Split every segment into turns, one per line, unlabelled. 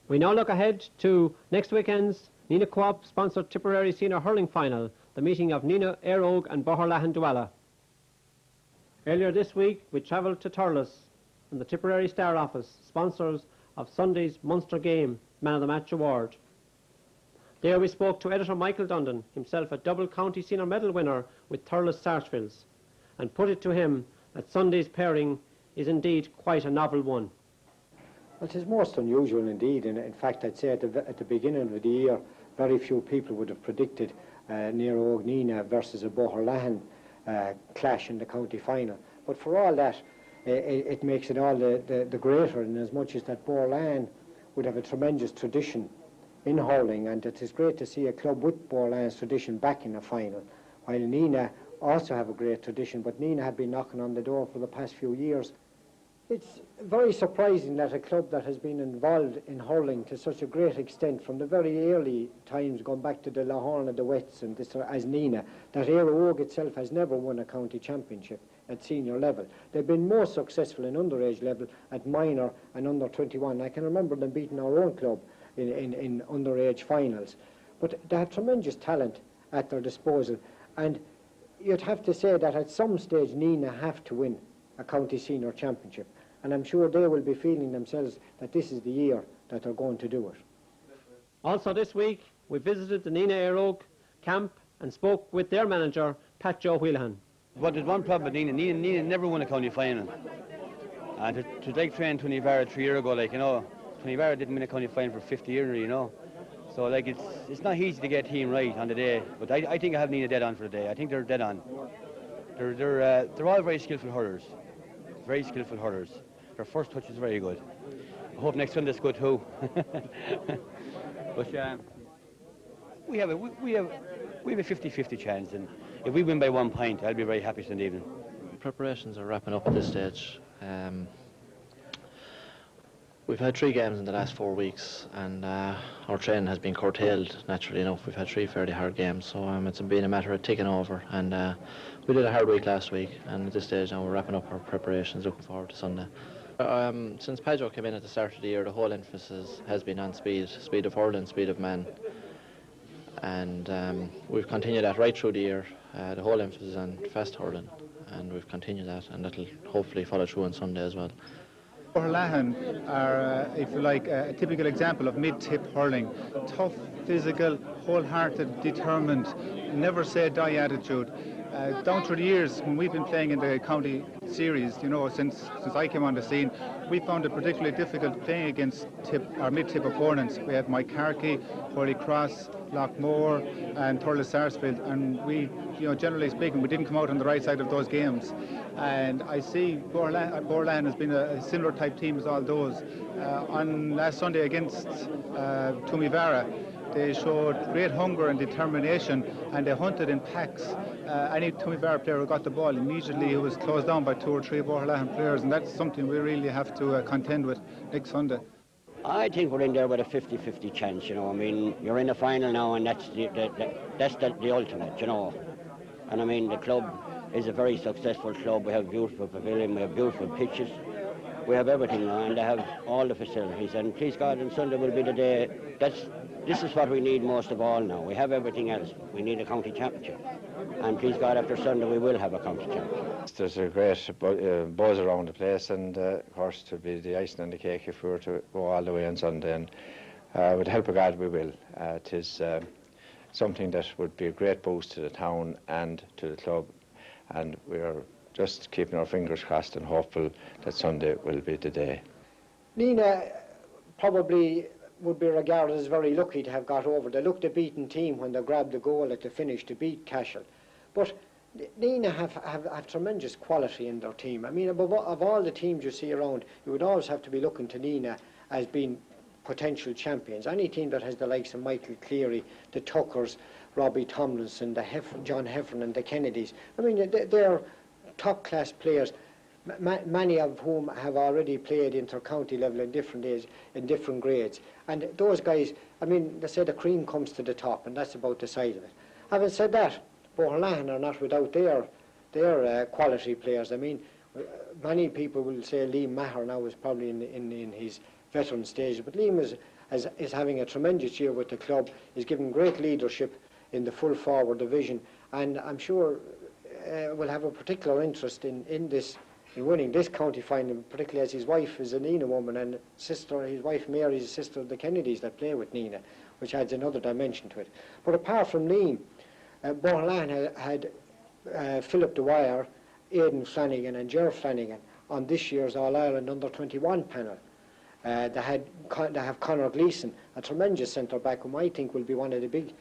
We now look ahead to next weekend's Nenagh Co-op sponsored Tipperary Senior Hurling Final, the meeting of Nenagh Eire Og and Boherlahan Duala. Earlier this week we travelled to Thurles and the Tipperary Star office, sponsors of Sunday's Munster Game Man of the Match Award. There we spoke to editor Michael Dundon, himself a double county senior medal winner with Thurles Sarsfields, and put it to him that Sunday's pairing is indeed quite a novel one.
Well, it is most unusual indeed, and in fact I'd say at the beginning of the year very few people would have predicted Eire Og Nenagh versus a Boherlahan clash in the county final. But for all that, it makes it all the greater, in as much as that Boherlahan would have a tremendous tradition in hurling, and it is great to see a club with Boherlahan's tradition back in a final, while Nenagh also have a great tradition, but Nenagh have been knocking on the door for the past few years. It's very surprising that a club that has been involved in hurling to such a great extent from the very early times, going back to the Lahorn and the Wets and this, as Nenagh, that Eire Og itself has never won a county championship at senior level. They've been more successful in underage level at minor and under 21. I can remember them beating our own club in underage finals. But they have tremendous talent at their disposal, and you'd have to say that at some stage Nenagh have to win a county senior championship, and I'm sure they will be feeling themselves that this is the year that they're going to do it.
Also this week we visited the Nenagh Eire Og camp and spoke with their manager Pat Boherlahan.
But there's one problem with Nenagh never won a county final, and to take train to Nevada 3 years ago, like, you know, Nevada didn't win a county final for 50 years, you know, so like it's not easy to get a team right on the day, but I think I have Nenagh dead on for the day. I think they're dead on. They're all very skillful hurlers. Very skillful hurlers. Their first touch is very good. I hope next Sunday's good too. But we have a 50-50 chance, and if we win by 1 point, I'll be very happy Sunday evening.
Preparations are wrapping up at this stage. We've had 3 games in the last 4 weeks, and our training has been curtailed, naturally enough. We've had 3 fairly hard games, so it's been a matter of ticking over, and we did a hard week last week, and at this stage now we're wrapping up our preparations, looking forward to Sunday. Since Padjo came in at the start of the year, the whole emphasis has been on speed of hurling, speed of man, and we've continued that right through the year. The whole emphasis is on fast hurling, and we've continued that, and that'll hopefully follow through on Sunday as well.
Boherlahan are, if you like, a typical example of mid-tip hurling. Tough, physical, wholehearted, determined, never say die attitude. Down through the years, when we've been playing in the county series, you know, since I came on the scene, we found it particularly difficult playing against mid-tip opponents. We had Mike Carkey, Holy Cross, Lochmore, and Thurles Sarsfield, and we, you know, generally speaking, we didn't come out on the right side of those games. And I see Boherlahan has been a similar type team as all those. On last Sunday against Tumivara, they showed great hunger and determination, and they hunted in packs. Any Tumivara player who got the ball, immediately it was closed down by 2 or 3 Boherlahan players, and that's something we really have to contend with next Sunday.
I think we're in there with a 50-50 chance, you know. I mean, you're in the final now, and that's the ultimate, you know. And I mean, the club is a very successful club. We have beautiful pavilion, we have beautiful pitches, we have everything now, and they have all the facilities. And please God, on Sunday will be the day. This is what we need most of all now. We have everything else. We need a county championship. And please God, after Sunday we will have a county championship.
There's a great buzz around the place, and of course to be the icing on the cake if we were to go all the way on Sunday. And with the help of God we will. It is something that would be a great boost to the town and to the club. And we are just keeping our fingers crossed and hopeful that Sunday will be the day.
Nenagh probably would be regarded as very lucky to have got over. They looked a beaten team when they grabbed the goal at the finish to beat Cashel. But Nenagh have tremendous quality in their team. I mean, of all the teams you see around, you would always have to be looking to Nenagh as being potential champions. Any team that has the likes of Michael Cleary, the Tuckers, Robbie Tomlinson, John Heffern and the Kennedys. I mean, they're top-class players, many of whom have already played inter-county level in different days, in different grades. And those guys, I mean, they say the cream comes to the top, and that's about the size of it. Having said that, Boherlahan are not without their quality players. I mean, many people will say Liam Maher now is probably in his veteran stage, but Liam is is having a tremendous year with the club. He's given great leadership in the full forward division, and I'm sure will have a particular interest in winning this county final, particularly as his wife is a Nenagh woman, and his wife Mary is a sister of the Kennedys that play with Nenagh, which adds another dimension to it. But apart from Nenagh, Boherlahan had Philip Dwyer, Aidan Flanagan and Ger Flanagan on this year's All-Ireland Under-21 panel. They have Conor Gleeson, a tremendous centre-back whom I think will be one of the big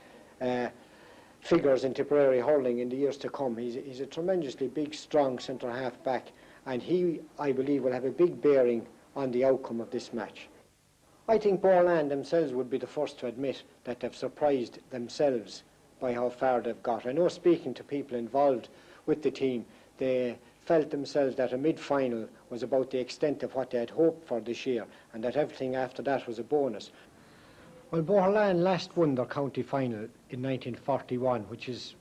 figures in Tipperary hurling in the years to come. He's a tremendously big, strong centre-half back, and he, I believe, will have a big bearing on the outcome of this match. I think Boherlahan themselves would be the first to admit that they've surprised themselves by how far they've got. I know, speaking to people involved with the team, they felt themselves that a mid-final was about the extent of what they had hoped for this year, and that everything after that was a bonus. Well, Boherlahan last won their county final in 1941, which is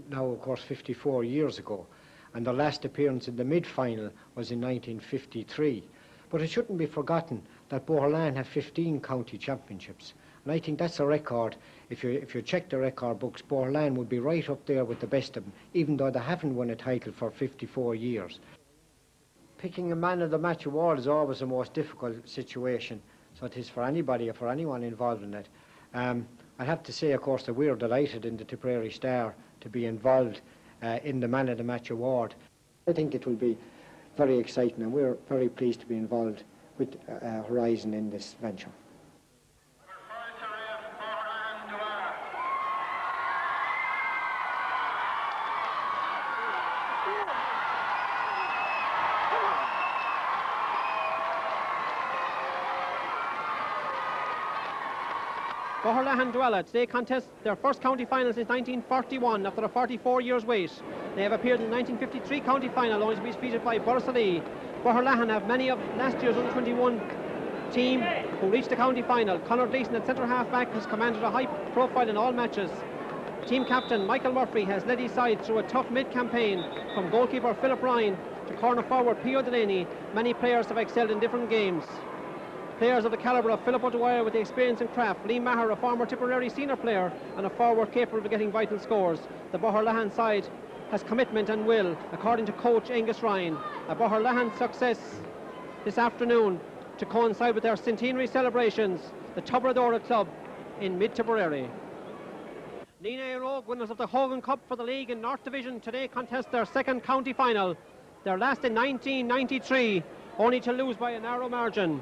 now, of course, 54 years ago, and their last appearance in the mid-final was in 1953. But it shouldn't be forgotten that Boherlahan have 15 county championships, and I think that's a record. If you check the record books, Boherlahan would be right up there with the best of them, even though they haven't won a title for 54 years. Picking a man of the match award is always the most difficult situation, so it is for anybody or for anyone involved in it. I'd have to say, of course, that we're delighted in the Tipperary Star to be involved in the Man of the Match award. I think it will be very exciting, and we're very pleased to be involved with Horizon in this venture.
Boherlahan Dwella today contest their first county final since 1941 after a 44 years wait. They have appeared in the 1953 county final, only to be defeated by Boherlahan. Boherlahan have many of last year's under-21 team who reached the county final. Conor Gleeson at centre half back has commanded a high profile in all matches. Team captain Michael Murphy has led his side through a tough mid-campaign. From goalkeeper Philip Ryan to corner forward Pio Delaney, many players have excelled in different games. Players of the calibre of Philip O'Dwyer with the experience and craft, Lee Maher, a former Tipperary senior player and a forward capable of getting vital scores. The Boherlahan side has commitment and will, according to coach Angus Ryan. A Boherlahan success this afternoon to coincide with their centenary celebrations, the Tubberadora Club in mid-Tipperary. Nenagh Eire Og, winners of the Hogan Cup for the league in North Division, today contest their second county final. Their last in 1993, only to lose by a narrow margin.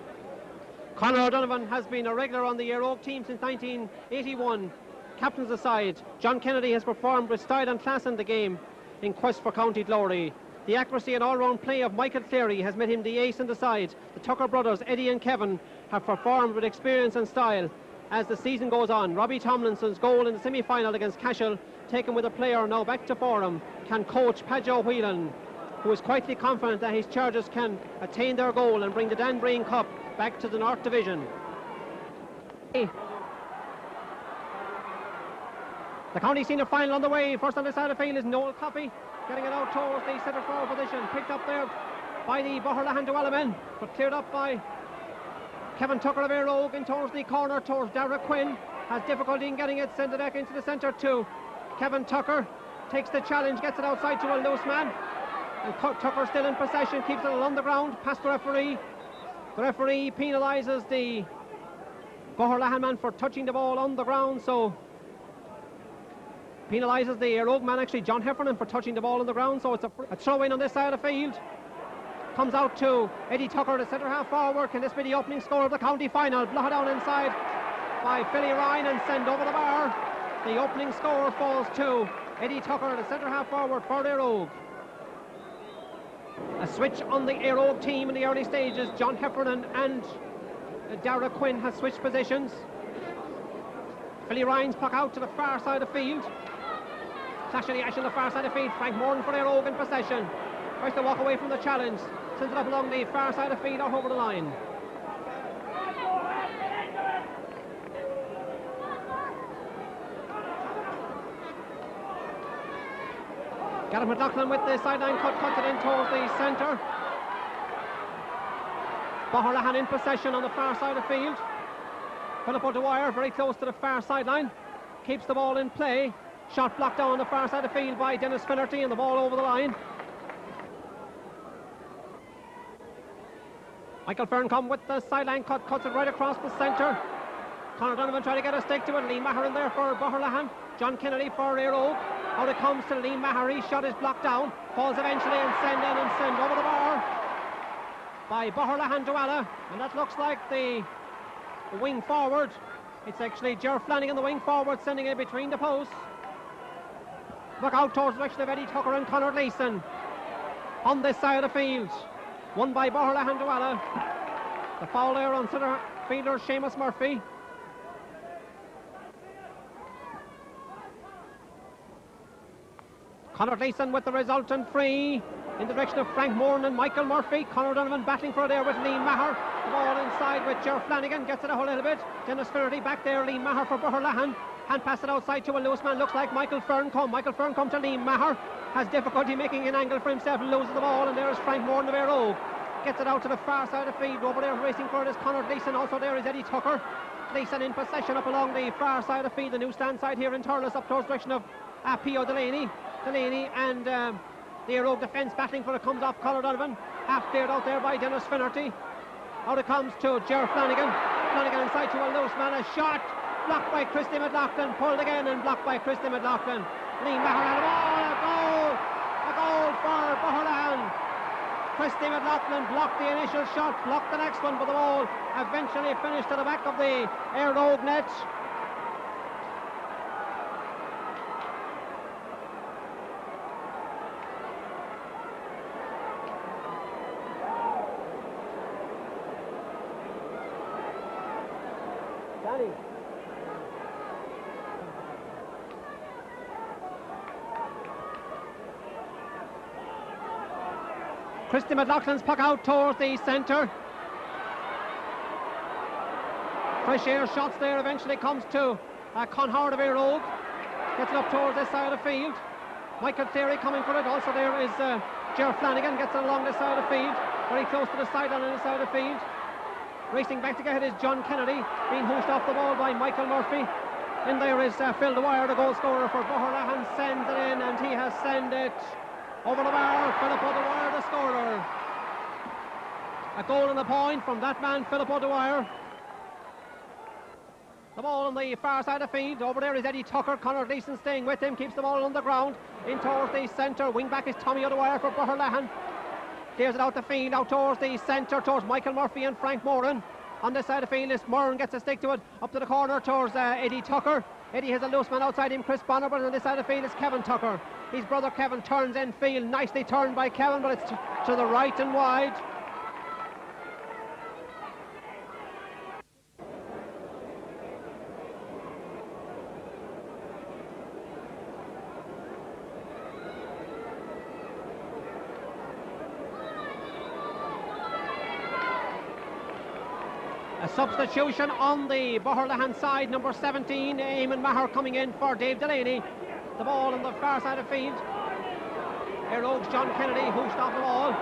Conor O Donovan has been a regular on the Eire Og team since 1981. Captains aside, John Kennedy has performed with style and class in the game in quest for county glory. The accuracy and all-round play of Michael Cleary has made him the ace in the side. The Tucker brothers, Eddie and Kevin, have performed with experience and style as the season goes on. Robbie Tomlinson's goal in the semi-final against Cashel, taken with a player now back to form, can coach Padjo Whelan, who is quietly confident that his charges can attain their goal and bring the Dan Breen Cup back to the North Division. The county senior final on the way. First on the side of the field is Noel Coffey, getting it out towards the centre forward position, picked up there by the Boherlahan Dwella men, but cleared up by Kevin Tucker of Eire Og, and towards the corner towards Dara Quinn, has difficulty in getting it, sends it back into the centre too. Kevin Tucker takes the challenge, gets it outside to a loose man, and Tucker still in possession, keeps it along the ground, past the referee. The referee penalises the Boherlahan man for touching the ball on the ground, so penalises the Eire Og man, actually John Heffernan, for touching the ball on the ground, so it's a throw-in on this side of the field. Comes out to Eddie Tucker, the centre half forward. Can this be the opening score of the county final? Blotted down inside by Philly Ryan and sent over the bar. The opening score falls to Eddie Tucker, the centre half forward for Eire Og. A switch on the Eire Og team in the early stages. John Heffernan and Dara Quinn has switched positions. Philly Ryan's puck out to the far side of the field. Clash of the ash on the far side of the field. Frank Moran for Eire Og in possession. Tries to walk away from the challenge. Sends it up along the far side of the field, out over the line. Gareth McLaughlin with the sideline cut, cuts it in towards the centre. Boherlahan in possession on the far side of the field. Philip O'Dwyer very close to the far sideline. Keeps the ball in play. Shot blocked down the far side of the field by Dennis Finnerty, and the ball over the line. Michael Ferncombe with the sideline cut, cuts it right across the centre. Conor Donovan trying to get a stick to it. Liam Maher in there for Boherlahan. John Kennedy for Eire Og. Out it comes to Liam Maher. His shot is blocked down. Falls eventually and send over the bar by Boherlahan Douala. And that looks like the wing forward. It's actually Ger Flanagan, the wing forward, sending it between the posts. Look out towards the direction of Eddie Tucker and Conor Leeson on this side of the field. Won by Boherlahan Douala. The foul there on centre fielder Seamus Murphy. Conor Leeson with the resultant free in the direction of Frank Moran and Michael Murphy. Conor Donovan battling for it there with Liam Maher. The ball inside with Ger Flanagan, gets it a whole little bit. Dennis Finnerty back there, Liam Maher for Boherlahan. Hand pass it outside to a loose man, looks like Michael Ferncombe. Michael Ferncombe to Liam Maher. Has difficulty making an angle for himself and loses the ball, and there is Frank Moran of Eire Og. Gets it out to the far side of the field. Over there racing for it is Conor Leeson. Also there is Eddie Tucker. Leeson in possession up along the far side of the field. The new stand side here in Thurles up towards the direction of P.O. Delaney and the Eire Og defence battling for it. Comes off Conor Donovan. Half cleared out there by Dennis Finnerty. Out it comes to Ger Flanagan. Flanagan inside to a loose man. A shot blocked by Christy McLaughlin. Pulled again and blocked by Christy McLaughlin. Liam Maher had the ball. A goal for Boherlahan. Christy McLaughlin blocked the initial shot, blocked the next one, but the ball eventually finished to the back of the Eire Og net. Danny. Christy McLaughlin's puck out towards the centre. Fresh air shots there, eventually comes to Con Howard of Eire Og. Gets it up towards this side of the field. Michael Cleary coming for it. Also there is Ger Flanagan, gets it along this side of the field. Very close to the sideline on this side of the field. Racing back to get it is John Kennedy, being hooshed off the ball by Michael Murphy. And there is Phil Dwyer, the goal scorer for Boherlahan, sends it in, and he has sent it over the bar. Philip O'Dwyer, the scorer. A goal and a point from that man, Philip O'Dwyer. The ball on the far side of the field. Over there is Eddie Tucker. Conor Leeson staying with him, keeps the ball on the ground. In towards the centre. Wing back is Tommy O'Dwyer for Boherlahan. Clears it out the field, out towards the centre, towards Michael Murphy and Frank Moran. On this side of the field is Moran, gets a stick to it, up to the corner towards Eddie Tucker. Eddie has a loose man outside him, Chris Bonner, but on this side of the field is Kevin Tucker. His brother Kevin turns in field, nicely turned by Kevin, but it's to the right and wide. A substitution on the Boherlahan side, number 17, Eamon Maher coming in for Dave Delaney. The ball on the far side of the field. Eire Og's John Kennedy hooshed off the ball.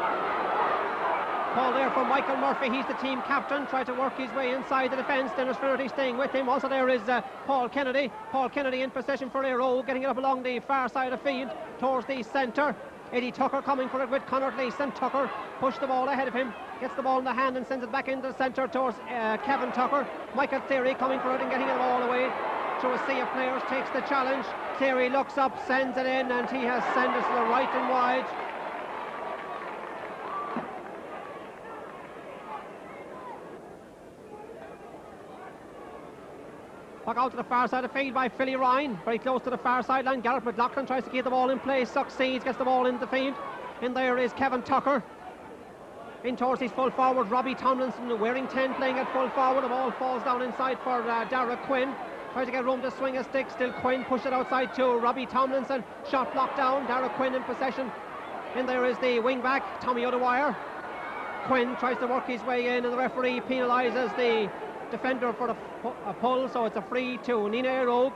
Call there for Michael Murphy, he's the team captain, tried to work his way inside the defence. Dennis Finnerty staying with him. Also there is Paul Kennedy. Paul Kennedy in possession for Eire Og, getting it up along the far side of the field towards the centre. Eddie Tucker coming for it with Conor Leeson. Tucker pushed the ball ahead of him, gets the ball in the hand and sends it back into the centre towards Kevin Tucker. Michael Cleary coming for it and getting the ball away through a sea of players, takes the challenge. Cleary looks up, sends it in, and he has sent it to the right and wide. Puck out to the far side of the field by Philly Ryan, very close to the far sideline. Garrett McLaughlin tries to keep the ball in play, succeeds, gets the ball into the field. In there is Kevin Tucker. In towards his full forward, Robbie Tomlinson, wearing 10, playing at full forward. The ball falls down inside for Dara Quinn. Tries to get room to swing a stick, still Quinn pushed it outside to Robbie Tomlinson. Shot blocked down, Dara Quinn in possession. In there is the wing back, Tommy O'Dwyer. Quinn tries to work his way in, and the referee penalises the defender for a pull, so it's a free to Nenagh Eire Og.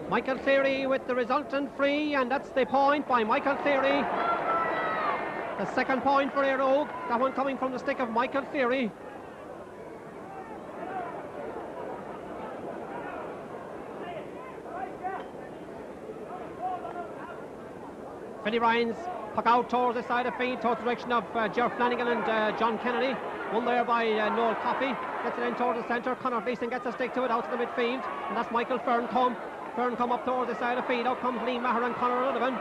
Michael Cleary with the resultant free, and that's the point by Michael Cleary. The second point for Eire Og, that one coming from the stick of Michael Cleary. Philly Ryan's puck out towards the side of field, towards the direction of Ger Flanagan and John Kennedy. Won there by Noel Coffey. Gets it in towards the centre. Conor Gleeson gets a stick to it out to the midfield, and that's Michael Ferncombe. Ferncombe up towards the side of field. Out comes Liam Maher and Conor O Donovan.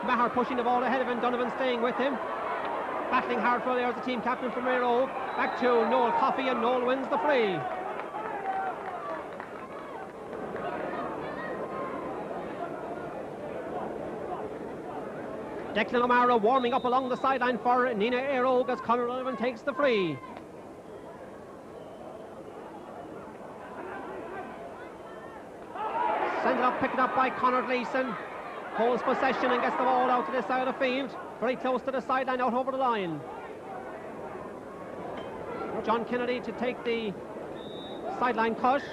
Maher pushing the ball ahead of him. Donovan staying with him. Battling hard for there as the team captain from Eire Og. Back to Noel Coffey, and Noel wins the free. Declan O'Mara warming up along the sideline for Nenagh Eire Og as Conor Donovan takes the free. Send it up, pick it up by Conor Gleeson. Holds possession and gets the ball out to the side of the field. Very close to the sideline, out over the line. John Kennedy to take the sideline cut.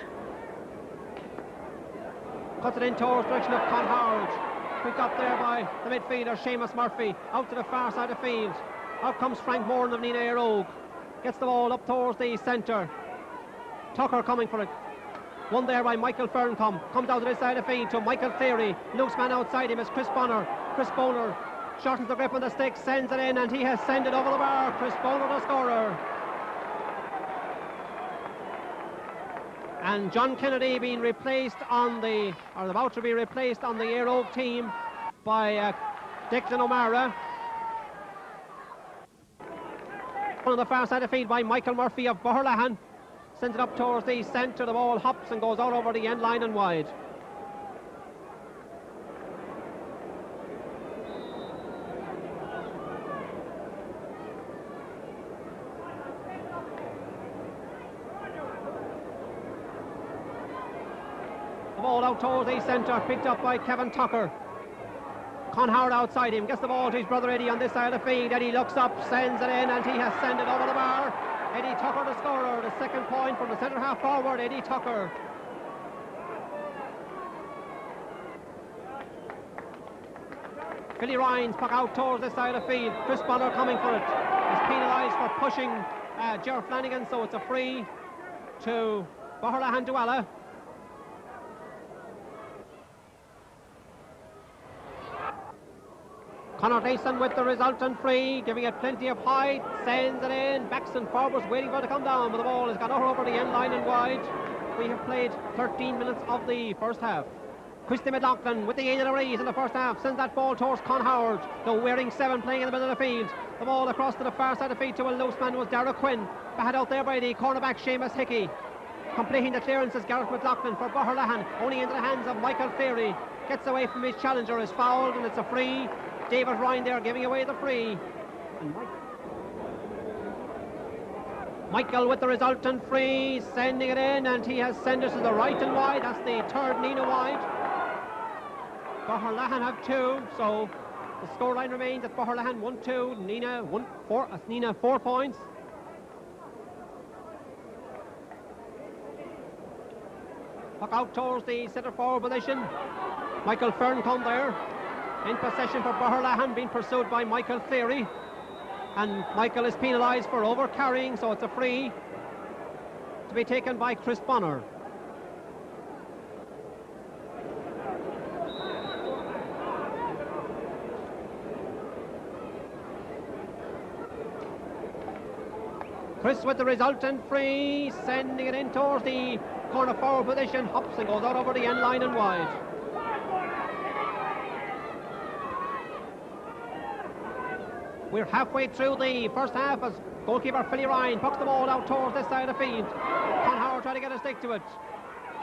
Cuts it in towards the direction of Con Howard. Picked up there by the midfielder Seamus Murphy. Out to the far side of the field. Out comes Frank Moran of Nenagh Eire Og. Gets the ball up towards the centre. Tucker coming for it. Won there by Michael Ferncombe. Comes out to this side of the field to Michael Cleary. Loose man outside him is Chris Bonner. Chris Bonner shortens the grip on the stick, sends it in, and he has sent it over the bar. Chris Bonner, the scorer. And John Kennedy being replaced on the, or about to be replaced on the Eire Og team by Declan O'Mara. On the far side of the field by Michael Murphy of Boherlahan. Sends it up towards the centre. The ball hops and goes out over the end line and wide. The ball out towards the centre, picked up by Kevin Tucker. Con Howard outside him, gets the ball to his brother Eddie on this side of the field. Eddie looks up, sends it in, and he has sent it over the bar. Eddie Tucker, the scorer, the second point from the centre half forward, Eddie Tucker. Billy Ryan's puck out towards the side of the field. Chris Bonner coming for it. He's penalised for pushing Ger Flanagan, so it's a free to Boherlahan Duala. Conor Gleeson with the resultant free, giving it plenty of height, sends it in, backs and forwards, waiting for it to come down, but the ball has gone over the end line and wide. We have played 13 minutes of the first half. Christy McLaughlin with the aid of the raise in the first half, sends that ball towards Con Howard, the wearing 7 playing in the middle of the field. The ball across to the far side of the field to a loose man was Dara Quinn, batted out there by the cornerback Seamus Hickey. Completing the clearance is Gareth McLaughlin for Boherlahan, only into the hands of Michael Cleary. Gets away from his challenger, is fouled, and it's a free. David Ryan there giving away the free. And Michael with the resultant free, sending it in, and he has sent it to the right and wide. That's the third Nenagh wide. Boherlahan have 2, so the scoreline remains at Boherlahan 1-2, Nenagh 1-4. That's Nenagh 4 points. Puck out towards the centre forward position. Michael Ferncombe there. In possession for Boherlahan, being pursued by Michael Cleary. And Michael is penalised for over-carrying, so it's a free to be taken by Chris Bonner. Chris with the resultant free, sending it in towards the corner forward position, hops and goes out over the end line and wide. We're halfway through the first half as goalkeeper Philly Ryan pucks the ball out towards this side of the field. Con Howard trying to get a stick to it.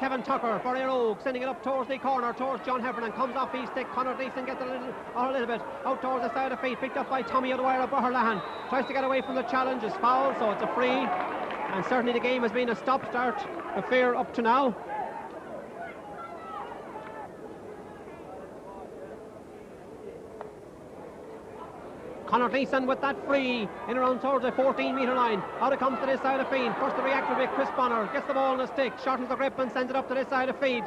Kevin Tucker for Eire Og, sending it up towards the corner, towards John Heffernan, comes off his stick. Conor Gleeson gets a little bit out towards the side of the field, picked up by Tommy O'Dwyer of Boherlahan. Tries to get away from the challenge, is fouled, so it's a free. And certainly the game has been a stop-start affair up to now. Conor Gleeson with that free in around towards the 14-metre line. Out it comes to this side of the field. First the reactor with Chris Bonner. Gets the ball in a stick, shortens the grip and sends it up to this side of the field.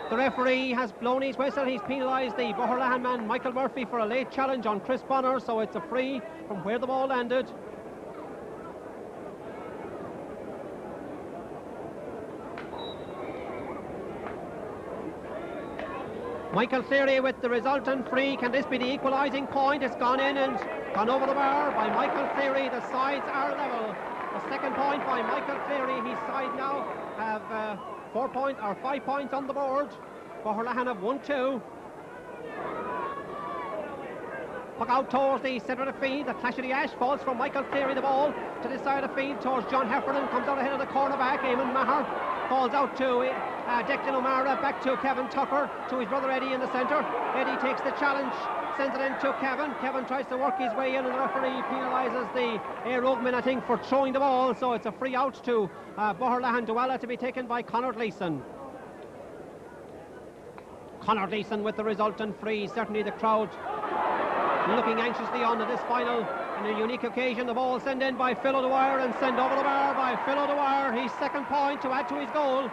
The referee has blown his whistle. He's penalised the Boherlahan man, Michael Murphy, for a late challenge on Chris Bonner, so it's a free from where the ball landed. Michael Cleary with the resultant free. Can this be the equalising point? It's gone in and gone over the bar by Michael Cleary. The sides are level. The second point by Michael Cleary. His side now have 5 points on the board. Boherlahan have 1-2. Puck out towards the centre of the field. The clash of the ash falls from Michael Cleary. The ball to this side of the field towards John Heffernan. Comes out ahead of the cornerback. Eamon Maher falls out to Declan O'Mara. Back to Kevin Tucker. To his brother Eddie in the centre. Eddie takes the challenge. Sends it in to Kevin. Kevin tries to work his way in, and the referee penalises the Eire Og men, I think, for throwing the ball. So it's a free out to Boherlahan Duala to be taken by Conor Leeson. Conor Leeson with the resultant free. Certainly the crowd looking anxiously on to this final and a unique occasion. The ball sent in by Phil O'Dwyer and sent over the bar by Phil O'Dwyer. His second point to add to his goal.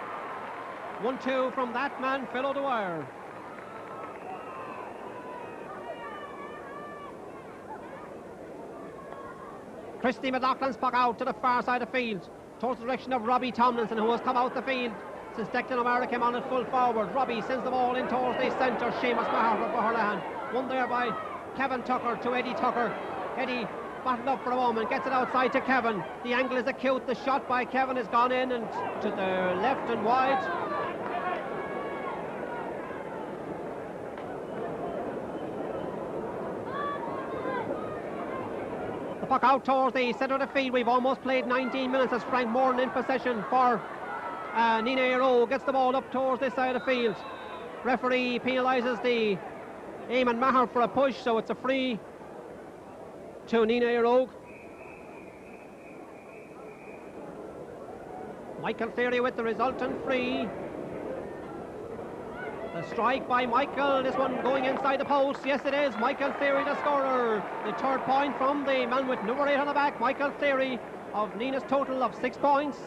1-2 from that man, Phil O'Dwyer. Christy McLaughlin's puck out to the far side of the field towards the direction of Robbie Tomlinson, who has come out the field since Declan O'Mara came on at full forward. Robbie sends the ball in towards the centre. Seamus Maher for Boherlahan. Won there by Kevin Tucker to Eddie Tucker. Eddie battled up for a moment, gets it outside to Kevin. The angle is acute. The shot by Kevin has gone in and to the left and wide. The puck out towards the centre of the field. We've almost played 19 minutes as Frank Moran in possession for Nenagh Eire Og. Gets the ball up towards this side of the field. Referee penalises the Eamon Maher for a push, so it's a free to Nenagh Eire Og. Michael Cleary with the resultant free. The strike by Michael, this one going inside the post. Yes, it is. Michael Cleary, the scorer. The third point from the man with number 8 on the back, Michael Cleary, of Nenah's total of 6 points.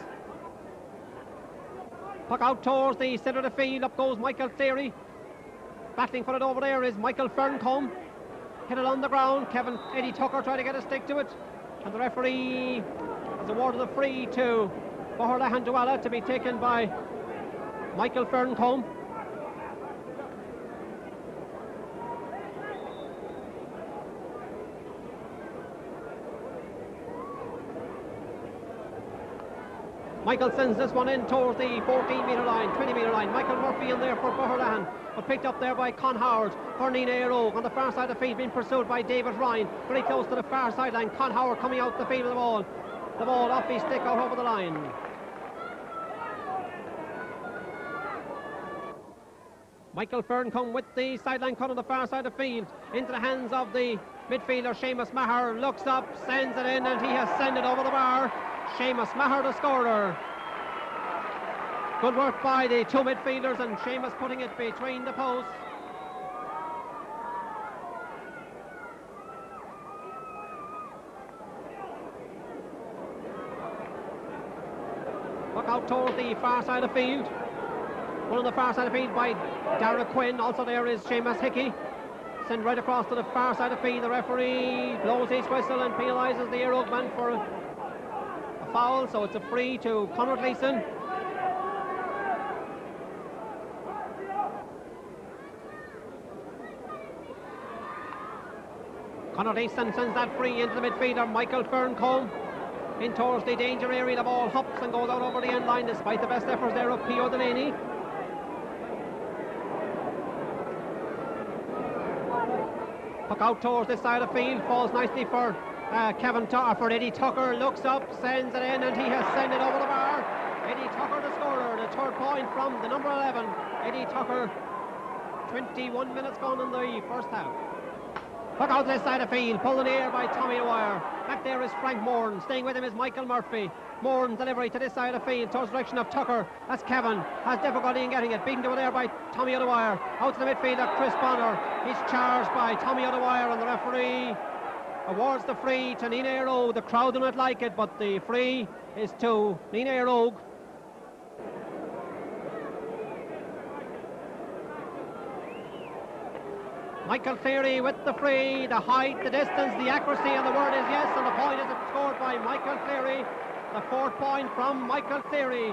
Puck out towards the centre of the field. Up goes Michael Cleary. Battling for it over there is Michael Ferncombe. Hit it on the ground. Eddie Tucker trying to get a stick to it. And the referee has awarded the free to Boherlahan Duala to be taken by Michael Ferncombe. Michael sends this one in towards the 14-metre line, 20-metre line. Michael Murphy in there for Boherlahan, but picked up there by Con Howard for Nenagh Eire Og. On the far side of the field, being pursued by David Ryan, very close to the far sideline. Con Howard coming out the field with the ball. The ball off his stick out over the line. Michael Ferncombe with the sideline cut on the far side of the field. Into the hands of the midfielder, Seamus Maher. Looks up, sends it in, and he has sent it over the bar. Seamus Maher, the scorer. Good work by the two midfielders, and Seamus putting it between the posts. Puck out towards the far side of the field. One on the far side of the field by Dara Quinn. Also there is Seamus Hickey. Sent right across to the far side of the field. The referee blows his whistle and penalises the Eire Og man for a foul, so it's a free to Conor Leeson. Conor Leeson sends that free into the midfielder, Michael Ferncombe. In towards the danger area, the ball hops and goes out over the end line despite the best efforts there of P.O. Delaney. Puck out towards this side of the field, falls nicely for for Eddie Tucker. Looks up, sends it in, and he has sent it over the bar. Eddie Tucker, the scorer, the third point from the number 11, Eddie Tucker. 21 minutes gone in the first half. Puck out to this side of the field, pulled in the air by Tommy O'Dwyer. Back there is Frank Moran. Staying with him is Michael Murphy. Moran delivery to this side of the field towards the direction of Tucker. That's Kevin. Has difficulty in getting it. Beaten over there by Tommy O'Dwyer. Out to the midfielder, Chris Bonner. He's charged by Tommy O'Dwyer, and the referee awards the free to Nenagh Eire Og. The crowd do not like it, but the free is to Nenagh Eire Og. Michael Cleary with the free, the height, the distance, the accuracy, and the word is yes, and the point is scored by Michael Cleary. The 4th point from Michael Cleary.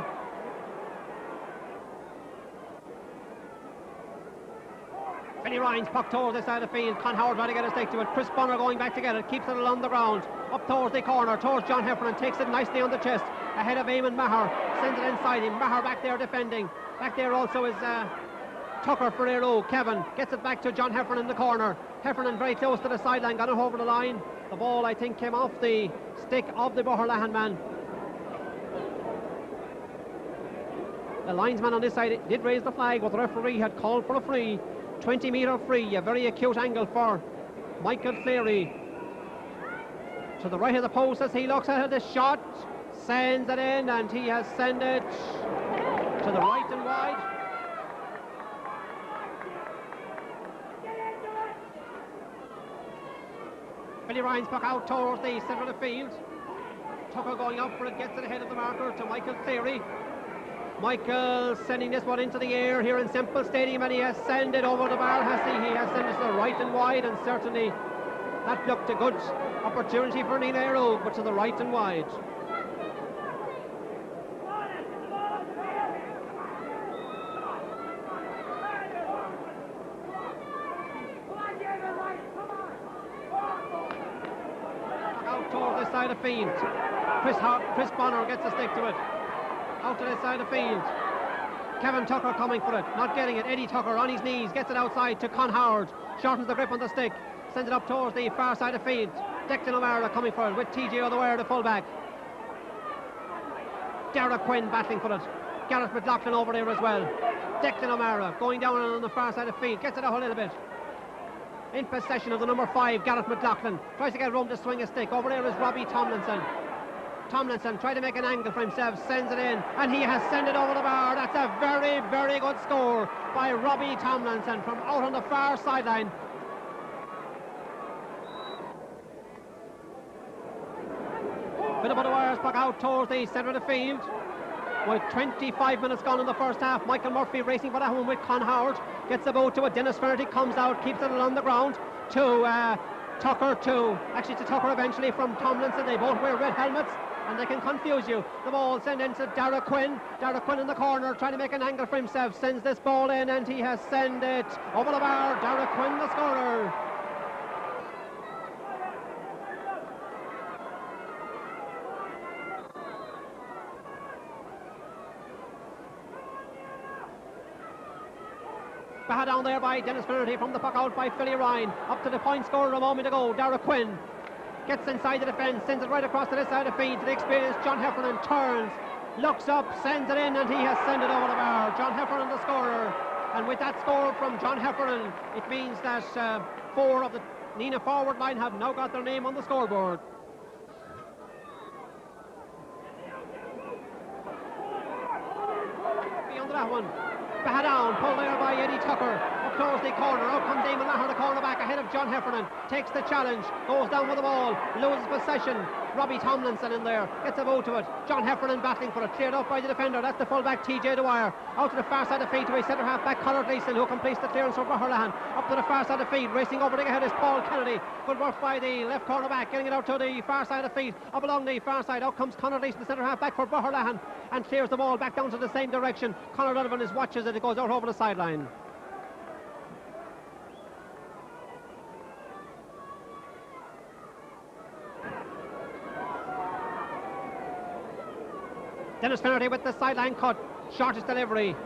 Billy Ryan's puck towards the side of the field. Con Howard trying to get a stick to it. Chris Bonner going back to get it. Keeps it along the ground. Up towards the corner. Towards John Heffernan. Takes it nicely on the chest. Ahead of Eamon Maher. Sends it inside him. Maher back there defending. Back there also is Tucker for Eire Og. Kevin gets it back to John Heffernan in the corner. Heffernan very close to the sideline. Got it over the line. The ball, I think, came off the stick of the Boherlahan man. The linesman on this side did raise the flag, but the referee had called for a free. 20-metre free, a very acute angle for Michael Cleary. To the right of the post as he looks at it, the shot, sends it in, and he has sent it to the right and wide. Billy Ryan's puck out towards the centre of the field. Tucker going up for it, gets it ahead of the marker to Michael Cleary. Michael sending this one into the air here in Semple Stadium, and he has sent it over the bar, has he? He has sent it to the right and wide, and certainly that looked a good opportunity for Nenagh Eire Og, but to the right and wide. Out towards this side of the field. Chris Bonner gets a stick to it. Out to this side of the field. Kevin Tucker coming for it, not getting it. Eddie Tucker on his knees, gets it outside to Con Howard. Shortens the grip on the stick, sends it up towards the far side of the field. Declan O'Mara coming for it with TJ O'Dwyer, the fullback. Dara Quinn battling for it. Gareth McLaughlin over there as well. Declan O'Mara going down on the far side of the field, gets it out a little bit. In possession of the number 5, Gareth McLaughlin. Tries to get room to swing a stick. Over there is Robbie Tomlinson. Tomlinson tried to make an angle for himself, sends it in, and he has sent it over the bar. That's a very, very good score by Robbie Tomlinson from out on the far sideline. Bit of O'Dwyer's puck out towards the centre of the field. With 25 minutes gone in the first half, Michael Murphy racing for that one with Con Howard. Gets the boat to it. Dennis Flaherty comes out, keeps it along the ground to Tucker, to Tucker eventually from Tomlinson. They both wear red helmets, and they can confuse you. The ball sent into Dara Quinn. Dara Quinn in the corner, trying to make an angle for himself. Sends this ball in, and he has sent it over the bar. Dara Quinn, the scorer. Baha down there by Dennis Flaherty from the puck out by Philly Ryan. Up to the point scorer a moment ago, Dara Quinn. Gets inside the defence, sends it right across to this side of the field to the experienced John Heffernan. Turns, looks up, sends it in, and he has sent it over the bar. John Heffernan the scorer. And with that score from John Heffernan, it means that 4 of the Nenagh forward line have now got their name on the scoreboard. Beyond that one. Baha down, pulled there by Eddie Tucker. Up towards the corner. Out comes Eamon Maher, the cornerback ahead of John Heffernan. Takes the challenge, goes down with the ball, loses possession. Robbie Tomlinson in there, gets a boot to it. John Heffernan battling for it, cleared up by the defender. That's the fullback TJ Dwyer. Out to the far side of the field to his centre half back Conor Gleeson, who completes the clearance for Boherlahan. Up to the far side of the field, racing over the ahead is Paul Kennedy. Good work by the left cornerback, getting it out to the far side of the field. Up along the far side, out comes Conor Gleeson, the centre half back for Boherlahan, and clears the ball back down to the same direction. Conor Donovan watches it goes out over the sideline. Dennis Flaherty with the sideline cut. Shortest delivery.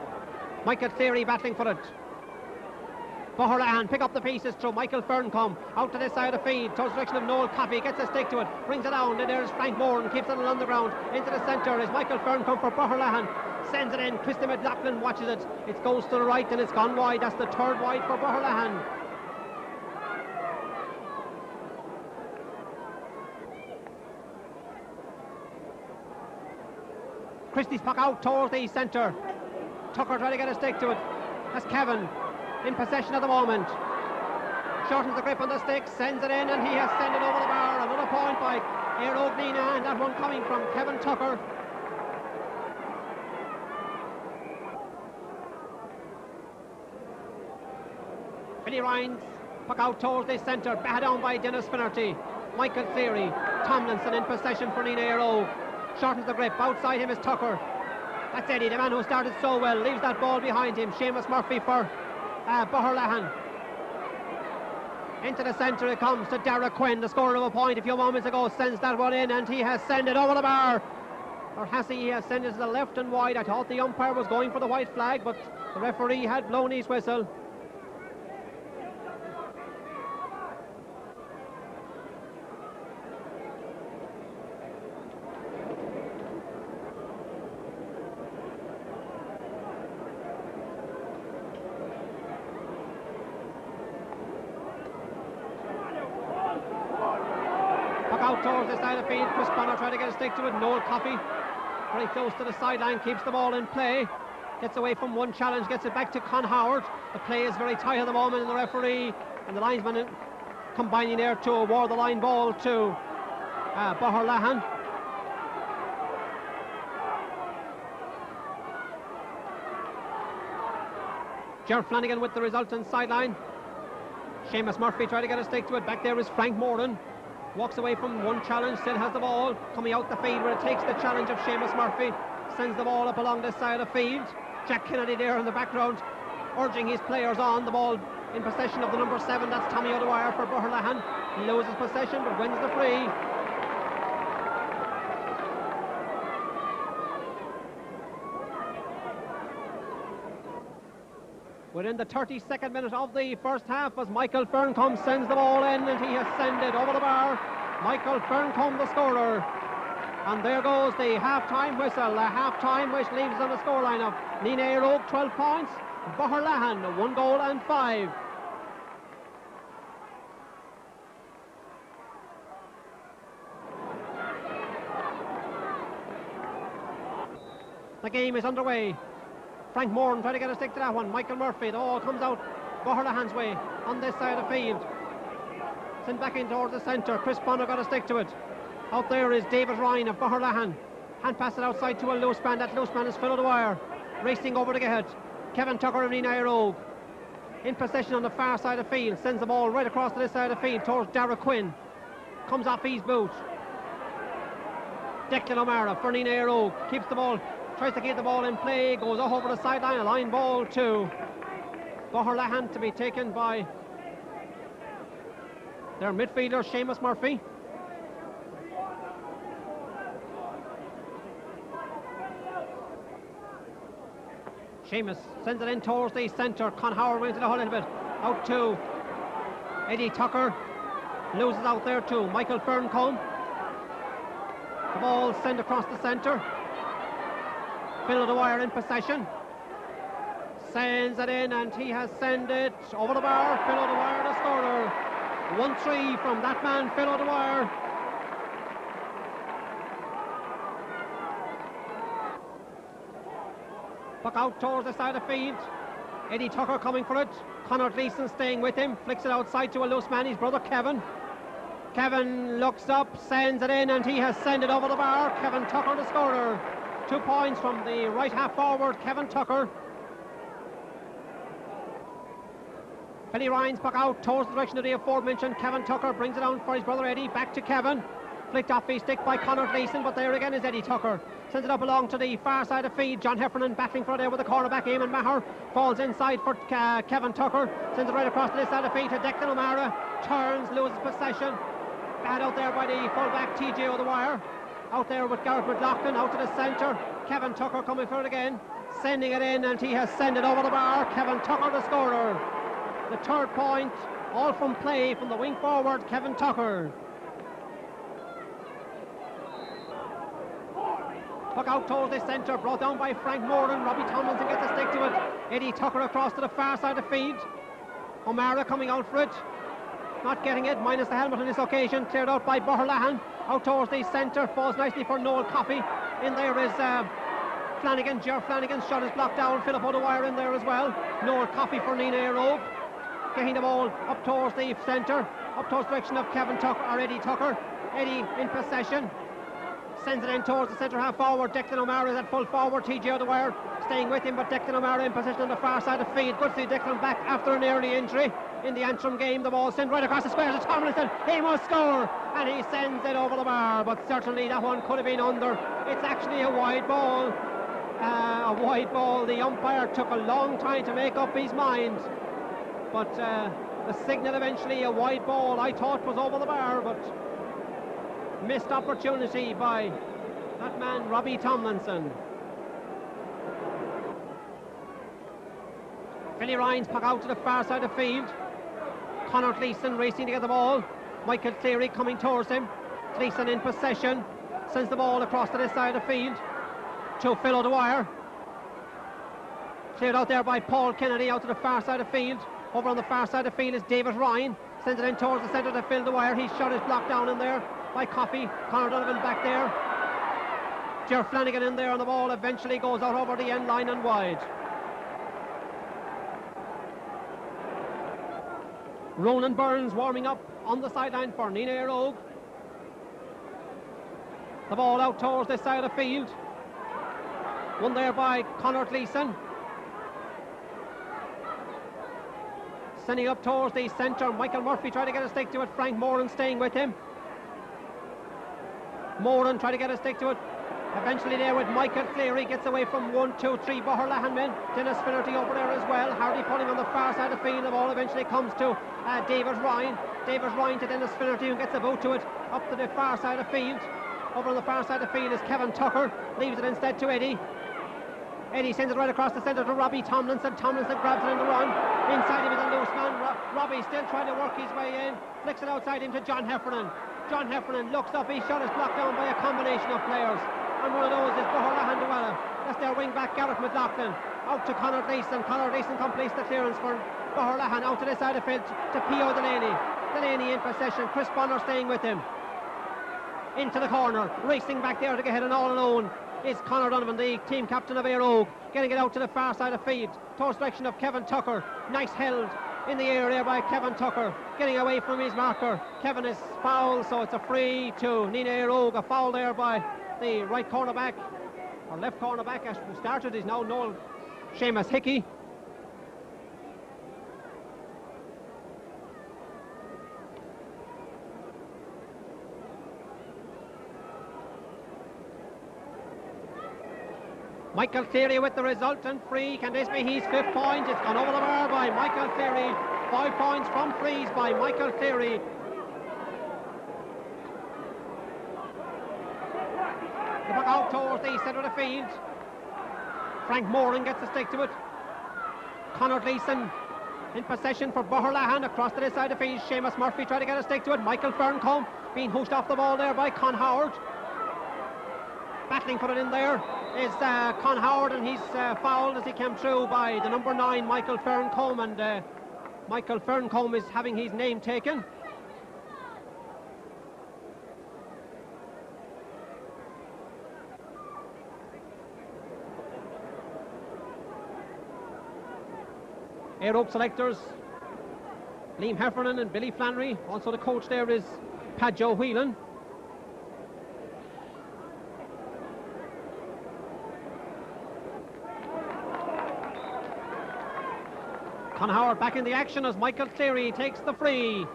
Michael Cleary battling for it. Boherlahan pick up the pieces through Michael Ferncombe. Out to this side of the field. Towards the direction of Noel Coffey. Gets a stick to it. Brings it down. And there's Frank Moore and keeps it on the ground. Into the centre is Michael Ferncombe for Boherlahan. Sends it in. Christy McLaughlin watches it. It goes to the right and it's gone wide. That's the 3rd wide for Boherlahan. Christie's puck out towards the centre. Tucker trying to get a stick to it. That's Kevin in possession at the moment. Shortens the grip on the stick, sends it in, and he has sent it over the bar. Another point by Eire Og Nenagh, and that one coming from Kevin Tucker. Billy Ryan's Puck out towards the centre, batted down by Dennis Finnerty. Michael Cleary, Tomlinson in possession for Nenagh Eire Og. Shortens the grip, outside him is Tucker. That's Eddie, the man who started so well, leaves that ball behind him. Seamus Murphy for Boherlahan. Into the centre it comes to Dara Quinn, the scorer of a point a few moments ago, sends that one in, and he has sent it over the bar. Or has he? He has sent it to the left and wide. I thought the umpire was going for the white flag, but the referee had blown his whistle. Out towards the side of the field, Chris Bonner trying to get a stick to it. Noel Coffey very close to the sideline, keeps the ball in play, gets away from one challenge, gets it back to Con Howard. The play is very tight at the moment, and the referee and the linesman combining there to award the line ball to Boherlahan. Ger Flanagan with the resultant sideline. Seamus Murphy trying to get a stick to it. Back there is Frank Moran. Walks away from one challenge, still has the ball. Coming out the field where it takes the challenge of Seamus Murphy. Sends the ball up along this side of the field. Jack Kennedy there in the background, urging his players on. The ball in possession of the number 7, that's Tommy O'Dwyer for Boherlahan. He loses possession but wins the free. Within the 32nd minute of the first half, as Michael Ferncombe sends the ball in, and he has sent it over the bar. Michael Ferncombe, the scorer. And there goes the half-time whistle, a half-time which leaves on the scoreline of Nenagh Eire Og 12 points, Boherlahan 1 goal and 5. The game is underway. Frank Moran trying to get a stick to that one. Michael Murphy, the ball comes out Boherlahan's way on this side of the field. Sent back in towards the centre. Chris Bonner got a stick to it. Out there is David Ryan of Boherlahan. Hand pass it outside to a loose man. That loose man is Phil O'Dwyer. Racing over to get it. Kevin Tucker of Nenagh Eire Og. In possession on the far side of the field. Sends the ball right across to this side of the field towards Dara Quinn. Comes off his boot. Declan O'Mara for Nenagh Eire Og. Keeps the ball. Tries to keep the ball in play, goes up over the sideline, a line ball to Boherlahan to be taken by their midfielder, Seamus Murphy. Seamus sends it in towards the centre. Con Howard went into the hull a little bit. Out to Eddie Tucker. Loses out there to Michael Ferncombe. The ball sent across the centre. Phil O'Dwyer in possession. Sends it in, and he has sent it over the bar. Phil O'Dwyer, the scorer. 1-3 from that man, Phil O'Dwyer. Puck out towards the side of the field. Eddie Tucker coming for it. Conor Gleeson staying with him. Flicks it outside to a loose man, his brother Kevin. Kevin looks up, sends it in, and he has sent it over the bar. Kevin Tucker, the scorer. 2 points from the right half forward, Kevin Tucker. Billy Ryan's puck out towards the direction of the aforementioned Kevin Tucker. Brings it down for his brother Eddie. Back to Kevin. Flicked off his stick by Conor Gleeson, but there again is Eddie Tucker. Sends it up along to the far side of the field. John Heffernan battling for it there with the cornerback Eamon Maher. Falls inside for Kevin Tucker. Sends it right across to this side of the field to Declan O'Mara. Turns, loses possession. Bad out there by the fullback TJ O'Dwyer. Out there with Gareth McLaughlin, out to the centre. Kevin Tucker coming for it again. Sending it in, and he has sent it over the bar. Kevin Tucker, the scorer. The 3rd point, all from play from the wing forward, Kevin Tucker. Puck out towards the centre, brought down by Frank Moran. Robbie Tomlinson gets a stick to it. Eddie Tucker across to the far side of the field. O'Mara coming out for it. Not getting it, minus the helmet on this occasion. Cleared out by Boherlahan. Out towards the centre, falls nicely for Noel Coffey. In there is Flanagan, Ger Flanagan's shot is blocked down. Philip O'Dwyer in there as well. Noel Coffey for Nenagh Eire Og. Getting the ball up towards the centre, up towards the direction of Kevin Tucker, or Eddie Tucker. Eddie in possession. Sends it in towards the centre half forward. Declan O'Mara is at full forward. TJ O'Dwyer staying with him, but Declan O'Mara in position on the far side of the field. Good to see Declan back after an early injury. in the Antrim game. The ball sent right across the square to Tomlinson. He must score, and he sends it over the bar, but certainly that one could have been under. It's actually a wide ball. A wide ball. The umpire took a long time to make up his mind, but the signal eventually, a wide ball, I thought was over the bar, but missed opportunity by that man Robbie Tomlinson. Billy Ryan's puck out to the far side of the field. Conor Gleeson racing to get the ball. Michael Cleary coming towards him. Gleeson in possession, sends the ball across to this side of the field to Phil O'Dwyer. Cleared out there by Paul Kennedy out to the far side of the field. Over on the far side of the field is David Ryan. Sends it in towards the centre to Phil O'Dwyer. His shot is blocked down in there by Coffey. Conor Donovan back there. Ger Flanagan in there, and the ball eventually goes out over the end line and wide. Ronan Burns warming up on the sideline for Nenagh Eire Og. The ball out towards this side of the field. Won there by Conor Gleeson. Sending up towards the centre. Michael Murphy tried to get a stick to it. Frank Moran staying with him. Moran tried to get a stick to it. Eventually there with Michael Cleary, gets away from 1, 2, 3 Boherlahan men. Dennis Finnerty over there as well. Hardy pulling on the far side of the field. The ball eventually comes to David Ryan. David Ryan to Dennis Finnerty, who gets a boot to it up to the far side of the field. Over on the far side of the field is Kevin Tucker. Leaves it instead to Eddie. Eddie sends it right across the centre to Robbie Tomlinson. Tomlinson grabs it in the run. Inside him is a loose man. Robbie still trying to work his way in. Flicks it outside him to John Heffernan. John Heffernan looks up. His shot is blocked down by a combination of players. And one of those is Boherlahan Duella. That's their wing back, Gareth McLaughlin. Out to Conor Gleeson. Conor Gleeson completes the clearance for Boherlahan. Out to the side of the field to P.O. Delaney. Delaney in possession. Chris Bonner staying with him. Into the corner. Racing back there to get heading all alone is Conor Donovan, the team captain of Eire Og. Getting it out to the far side of the field. Towards direction of Kevin Tucker. Nice held in the air there by Kevin Tucker. Getting away from his marker. Kevin is fouled, so it's a free to Nenagh Eire Og. A foul there by the right cornerback, or left cornerback, as who started is now Noel Seamus Hickey. Michael Cleary with the resultant free. Can this be his 5th point? It's gone over the bar by Michael Cleary. 5 points from frees by Michael Cleary. The puck out towards the centre of the field. Frank Moran gets a stick to it. Conor Gleeson in possession for Boherlahan across to this side of the field. Seamus Murphy tried to get a stick to it. Michael Ferncombe being hooshed off the ball there by Con Howard. Battling for it in there is Con Howard, and he's fouled as he came through by the number 9 Michael Ferncombe, and Michael Ferncombe is having his name taken. Eire Og selectors Liam Heffernan and Billy Flannery. Also the coach there is Padjo Whelan. Con Howard back in the action as Michael Cleary takes the free.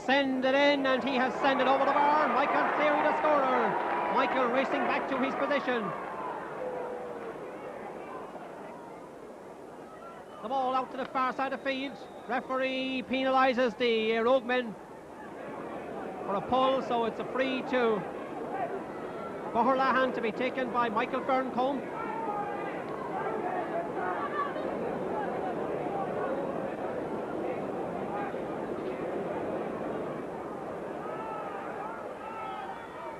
Send it in, and he has sent it over the bar. Michael Cleary the scorer. Michael racing back to his position. The ball out to the far side of the field. Referee penalises the Eire Og men for a pull, so it's a free to Boherlahan to be taken by Michael Ferncombe.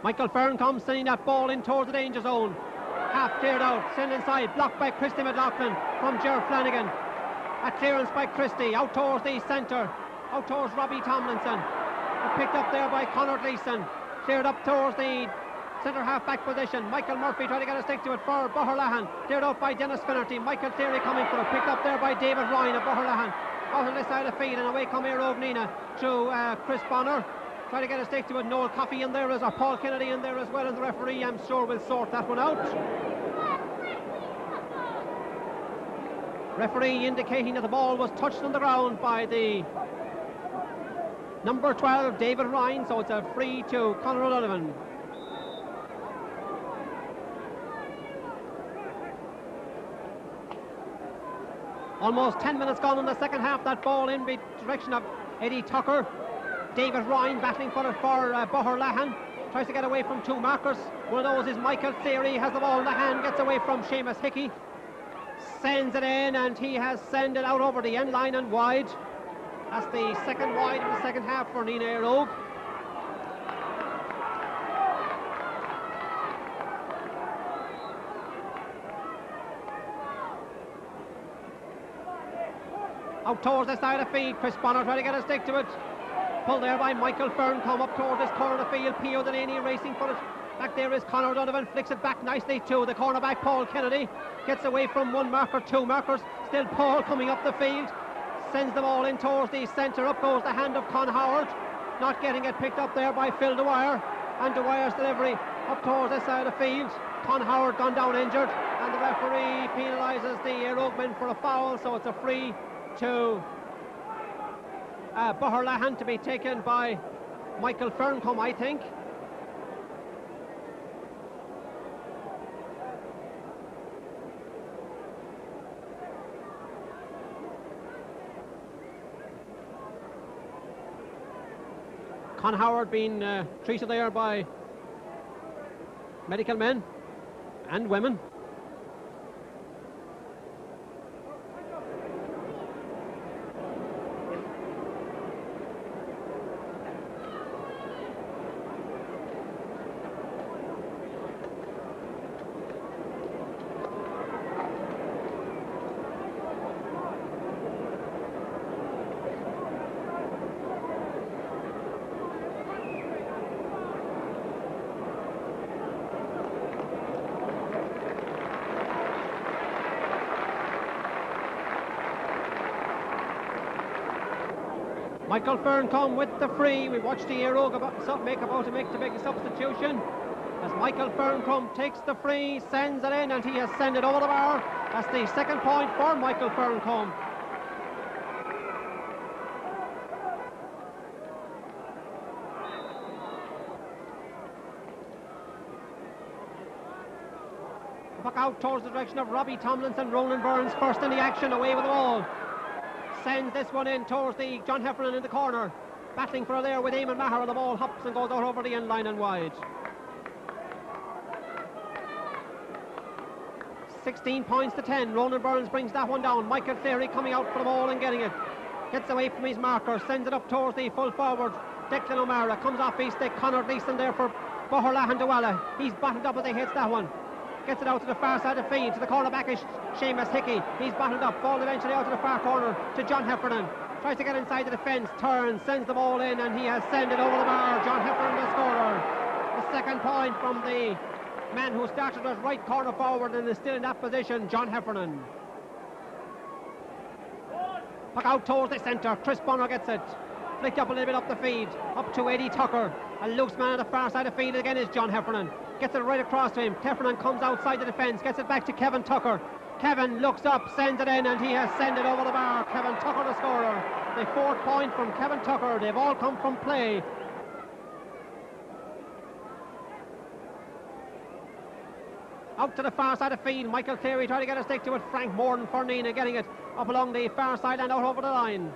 Michael Ferncombe sending that ball in towards the danger zone. Half cleared out, sent inside, blocked by Christy McLaughlin from Ger Flanagan. A clearance by Christie, out towards the centre, out towards Robbie Tomlinson. Picked up there by Conor Gleeson. Cleared up towards the centre half-back position. Michael Murphy tried to get a stick to it for Boherlahan. Cleared out by Dennis Finnerty. Michael Cleary coming for it. Picked up there by David Ryan of Boherlahan. Out on this side of the field, and away come Eire Og Nenagh to Chris Bonner. Try to get a stick to it. Noel Coffey in there, or Paul Kennedy in there as well, and the referee, I'm sure, will sort that one out. Referee indicating that the ball was touched on the ground by the number 12, David Ryan, so it's a free to Conor O Donovan. Almost 10 minutes gone in the second half. That ball in the direction of Eddie Tucker. David Ryan battling for it for Boherlahan. Tries to get away from two markers. One of those is Michael Cleary. Has the ball in the hand. Gets away from Seamus Hickey. Sends it in, and he has sent it out over the end line and wide. That's the second wide in the second half for Nenagh Eire Og. Out towards the side of the field. Chris Bonner trying to get a stick to it. Pulled there by Michael Fern. Come up towards this corner of the field. P.O. Delaney racing for it. Back there is Conor O Donovan. Flicks it back nicely to the cornerback Paul Kennedy. Gets away from one marker, two markers. Still Paul coming up the field. Sends the ball in towards the centre. Up goes the hand of Con Howard. Not getting it picked up there by Phil Dwyer. And Dwyer's delivery up towards this side of the field. Con Howard gone down injured. And the referee penalises the Eire Og men for a foul. So it's a free to Boherlahan to be taken by Michael Ferncombe, I think. Con Howard being treated there by medical men and women. Michael Ferncombe with the free. We watched the Eire Og about to make the big substitution. As Michael Ferncombe takes the free, sends it in, and he has sent it over the bar. That's the second point for Michael Ferncombe. Back out towards the direction of Robbie Tomlinson. Roland Burns first in the action, away with the ball. Sends this one in towards the John Heffernan in the corner. Battling for there with Eamon Maher. The ball hops and goes out over the end line and wide. 16 points to 10. Roland Burns brings that one down. Michael Cleary coming out for the ball and getting it. Gets away from his marker. Sends it up towards the full forward. Declan O'Mara comes off his stick. Conor Gleeson there for Boherlahan Dwala. He's battled up as he hits that one. Gets it out to the far side of the field. To the cornerback is Seamus Hickey. He's battled up. Ball eventually out to the far corner to John Heffernan. Tries to get inside the defence. Turns. Sends the ball in, and he has sent it over the bar. John Heffernan the scorer. The second point from the man who started as right corner forward and is still in that position, John Heffernan. Puck out towards the centre. Chris Bonner gets it. Flicked up a little bit up the field. Up to Eddie Tucker. A loose man at the far side of the field again is John Heffernan. Gets it right across to him. Heffernan comes outside the defence. Gets it back to Kevin Tucker. Kevin looks up, sends it in, and he has sent it over the bar. Kevin Tucker the scorer. The fourth point from Kevin Tucker. They've all come from play. Out to the far side of the field. Michael Cleary trying to get a stick to it. Frank Morton for Nenagh getting it up along the far side and out over the line.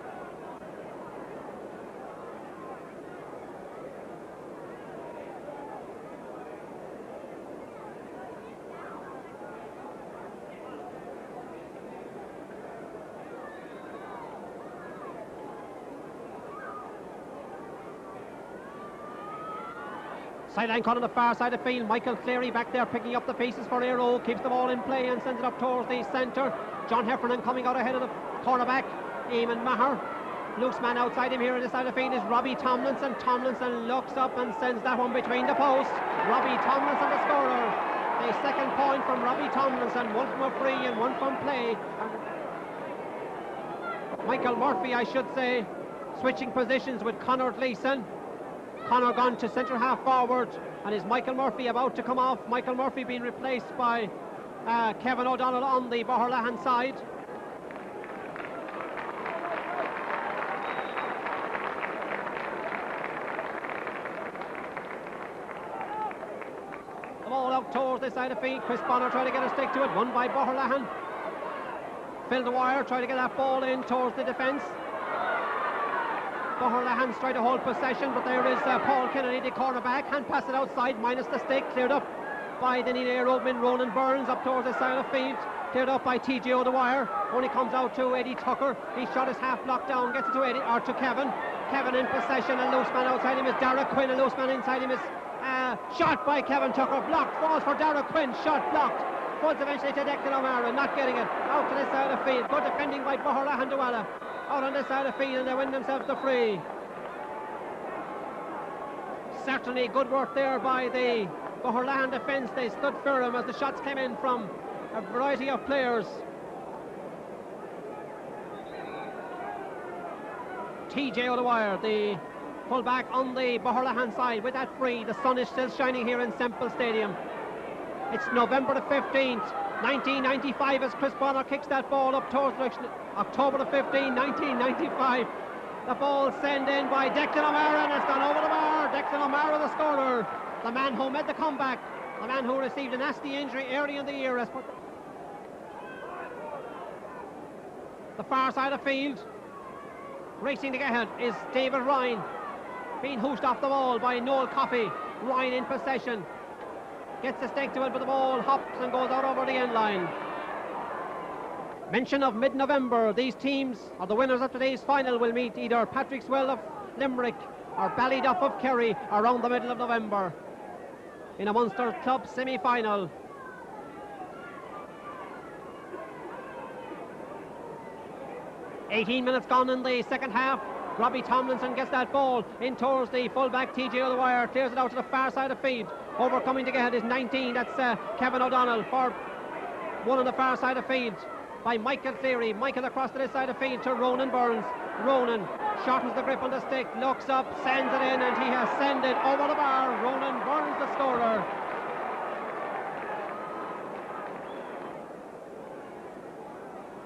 Sideline cut on the far side of the field. Michael Cleary back there picking up the pieces for Eire Og. Keeps the ball in play and sends it up towards the centre. John Heffernan coming out ahead of the cornerback, Eamon Maher. Loose man outside him here on the side of the field is Robbie Tomlinson. Tomlinson looks up and sends that one between the posts. Robbie Tomlinson the scorer. The second point from Robbie Tomlinson. One from a free and one from play. Michael Murphy, I should say, switching positions with Conor Gleeson. Conor gone to centre half forward, and is Michael Murphy about to come off. Michael Murphy being replaced by Kevin O'Donnell on the Boherlahan side. up towards this side of the field. Chris Bonner trying to get a stick to it, won by Boherlahan. Phil Dwyer trying to get that ball in towards the defence. Boherlahan's trying to hold possession, but there is Paul Kennedy, the cornerback. Hand pass it outside, minus the stick, cleared up by the Nenagh Eire Og man, Ronan Burns, up towards the side of the field. Cleared up by TJ O'Dwyer. Only comes out to Eddie Tucker. He shot his half block down, gets it to Eddie, or to Kevin. Kevin in possession, a loose man outside him is Dara Quinn, a loose man inside him is shot by Kevin Tucker, blocked, falls for Dara Quinn, shot blocked. Falls eventually to Declan O'Mara, not getting it. Out to this side of the field. Good defending by Boherlahan Duala. Out on this side of the field, and they win themselves the free. Certainly good work there by the Boherlahan defence. They stood firm as the shots came in from a variety of players. TJ O'Dwyer, the fullback on the Boherlahan side with that free. The sun is still shining here in Semple Stadium. It's November the 15th, 1995, as Chris Bonner kicks that ball up towards October the 15th, 1995. The ball sent in by Declan O'Mara, and it's gone over the bar. Declan O'Mara, the scorer, the man who made the comeback, the man who received a nasty injury early in the year. The far side of the field, racing to get ahead, is David Ryan, being hooshed off the ball by Noel Coffey. Ryan in possession, gets the stick to it, but the ball hops and goes out over the end line. Mention of mid-November, these teams, or the winners of today's final, will meet either Patrickswell of Limerick or Ballyduff of Kerry around the middle of November in a Munster Club semi-final. "18 minutes gone in the second half. Robbie Tomlinson gets that ball in towards the fullback TJ O'Dwyer, clears it out to the far side of the field. Overcoming to get it is 19, that's Kevin O'Donnell for one on the far side of the field by Michael Cleary. Michael across to this side of the field to Ronan Burns. Ronan shortens the grip on the stick, looks up, sends it in, and he has sent it over the bar. Ronan Burns, the scorer.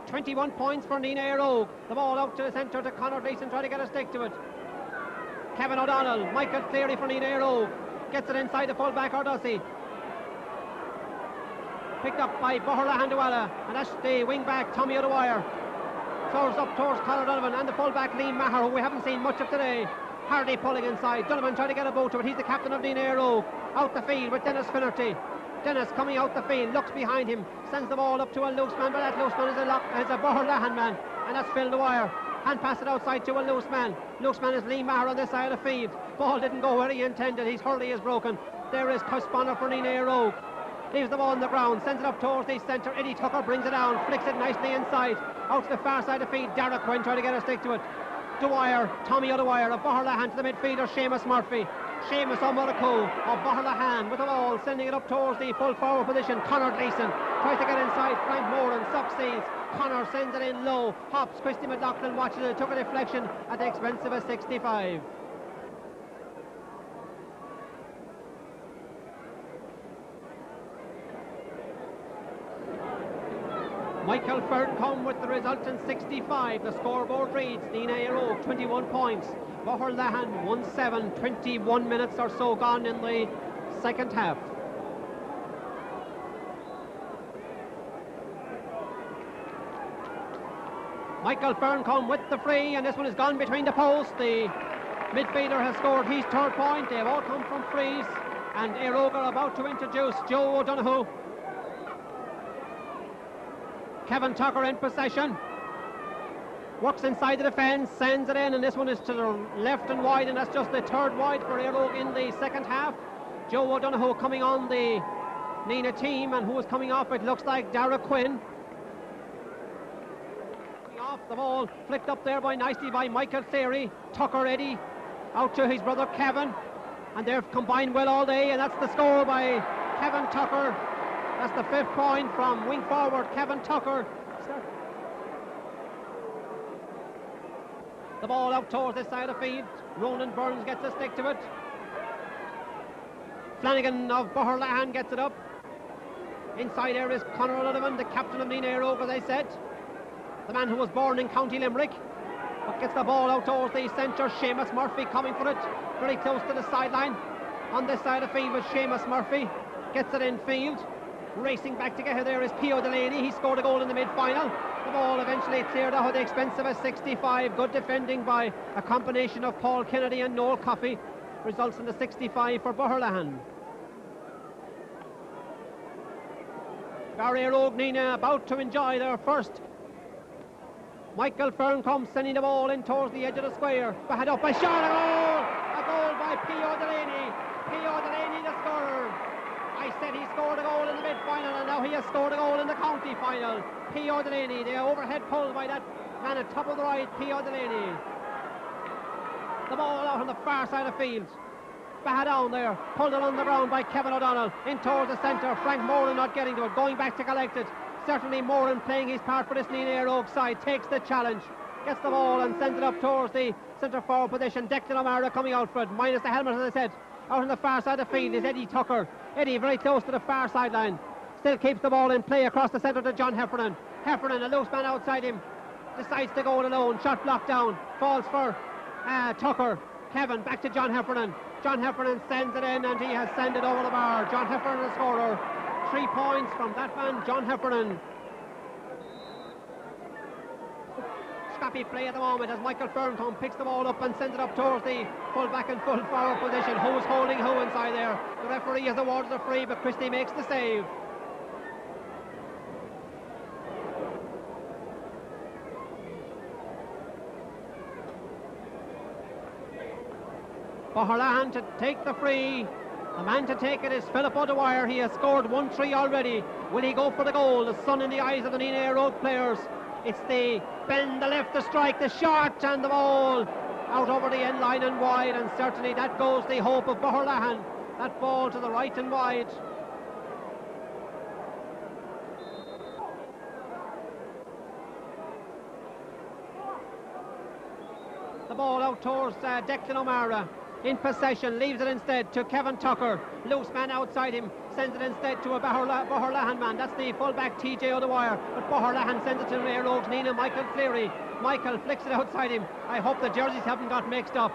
"21 points for Nenagh Eire Og. The ball out to the centre to Conor Gleeson, trying to get a stick to it. Kevin O'Donnell, Michael Cleary for Nenagh Eire Og. Gets it inside the fullback, or does he? Picked up by Boherlahan Duala, and that's the wing back Tommy O'Dwyer. Throws up towards Conor Donovan and the fullback Liam Maher, who we haven't seen much of today. Hardy pulling inside. Donovan trying to get a boot to it. He's the captain of Nenagh Eire Og. Out the field with Dennis Finnerty. Dennis coming out the field, looks behind him, sends the ball up to a loose man, but that loose man is a Boherlahan man, and that's Phil Dwyer. Hand pass it outside to a loose man. Loose man is Liam Maher on this side of the field. Ball didn't go where he intended. His hurley is broken. There is Chris Bonner for Nenagh Eire Og. Leaves the ball on the ground, sends it up towards the centre. Eddie Tucker brings it down, flicks it nicely inside. Out to the far side of the field, Dara Quinn trying to get a stick to it. Dwyer, Tommy O'Dwyer of Boherlahan to the midfielder, Seamus Murphy. Seamus O'Murraco of Boherlahan with the ball, sending it up towards the full forward position. Conor Gleeson tries to get inside. Frank Moran succeeds. Conor sends it in low. Hops. Christy McLaughlin watches it. Took a deflection at the expense of a 65. Michael Ferncombe with the resultant 65. The scoreboard reads Nenagh Eire Og 21 points. Boherlahan 1-7, 21 minutes or so gone in the second half. Michael Ferncombe with the free, and this one is gone between the posts. The midfielder has scored his third point. They've all come from frees, and Eire Og are about to introduce Joe O'Donoghue. Kevin Tucker in possession. Works inside the defence, sends it in, and this one is to the left and wide, and that's just the third wide for Eire Og in the second half. Joe O'Donoghue coming on the Nenagh team, and who is coming off, it looks like Dara Quinn. Off the ball, flicked up there nicely by Michael Cleary. Tucker Eddie out to his brother Kevin, and they've combined well all day, and that's the score by Kevin Tucker. That's the 5th point from wing forward Kevin Tucker. The ball out towards this side of the field. Ronan Burns gets a stick to it. Flanagan of Boherlahan gets it up. Inside there is Conor O Donovan, the captain of Nenagh Eire Og, as I said. The man who was born in County Limerick. But gets the ball out towards the centre. Seamus Murphy coming for it. Very close to the sideline. On this side of the field with Seamus Murphy. gets it in field. Racing back to get her there is P.O. Delaney. He scored a goal in the mid-final. The ball eventually cleared out at the expense of a 65. Good defending by a combination of Paul Kennedy and Noel Coffey. Results in the 65 for Boherlahan. Nenagh Eire Og Nenagh about to enjoy their first. Michael Fern comes sending the ball in towards the edge of the square. Back up by shot, a goal by P.O. Delaney. P.O. Delaney the scorer. I said he scored a goal in the mid-final, and now he has scored a goal in the county final. P.O. Delaney, the overhead pull by that man at top of the right, P.O. Delaney. The ball out on the far side of the field. Back down there, pulled it on the ground by Kevin O'Donnell, in towards the centre. Frank Moran not getting to it, going back to collect it. Certainly Moran playing his part for this Nenagh Eire Og side, takes the challenge, gets the ball and sends it up towards the centre forward position. Declan O'Mara coming out for it, minus the helmet, as I said. Out on the far side of the field is Eddie Tucker. Eddie very close to the far sideline. Still keeps the ball in play across the centre to John Heffernan. Heffernan, a loose man outside him, decides to go it alone. Shot blocked down. Falls for Tucker. Kevin back to John Heffernan. John Heffernan sends it in and he has sent it over the bar. John Heffernan the scorer. 3 points from that man, John Heffernan. Scrappy play at the moment as Michael Ferncombe picks the ball up and sends it up towards the full back and full forward position. Who's holding who inside there? The referee has awarded a free, but Christie makes the save. Boherlahan to take the free. The man to take it is Philip O'Dwyer. He has scored 1-3 already. Will he go for the goal? The sun in the eyes of the Nenagh Eire Og players. It's the bend, the left, the strike, the shot, and the ball out over the end line and wide, and certainly that goes the hope of Boherlahan. That ball to the right and wide. The ball out towards Declan O'Mara. In possession, leaves it instead to Kevin Tucker. Loose man outside him, sends it instead to a Boherlahan man. That's the fullback TJ O'Dwyer, but Boherlahan sends it to Eire Og's Nenagh, Michael Cleary. Michael flicks it outside him. I hope the jerseys haven't got mixed up.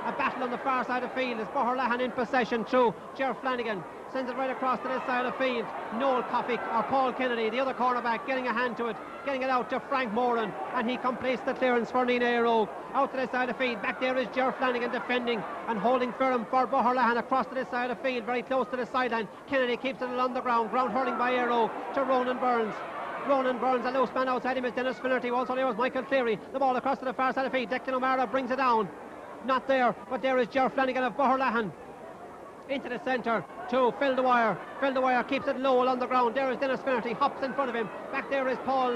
A battle on the far side of the field. It's Boherlahan in possession through Ger Flanagan. Sends it right across to this side of the field. Noel Coffey, or Paul Kennedy, the other cornerback, getting a hand to it, getting it out to Frank Moran, and he completes the clearance for Nenagh Eire Og. Out to this side of the field. Back there is Ger Flanagan defending and holding firm for Boherlahan across to this side of the field, very close to the sideline. Kennedy keeps it along the ground. Ground hurling by Eire Og to Ronan Burns. Ronan Burns, a loose man outside him is Dennis Finnerty. Also there was Michael Cleary. The ball across to the far side of the field. Declan O'Mara brings it down. Not there, but there is Ger Flanagan of Boherlahan. Into the centre to Phil Dwyer. Phil Dwyer keeps it low on the ground. There is Dennis Finnerty, hops in front of him. Back there is Paul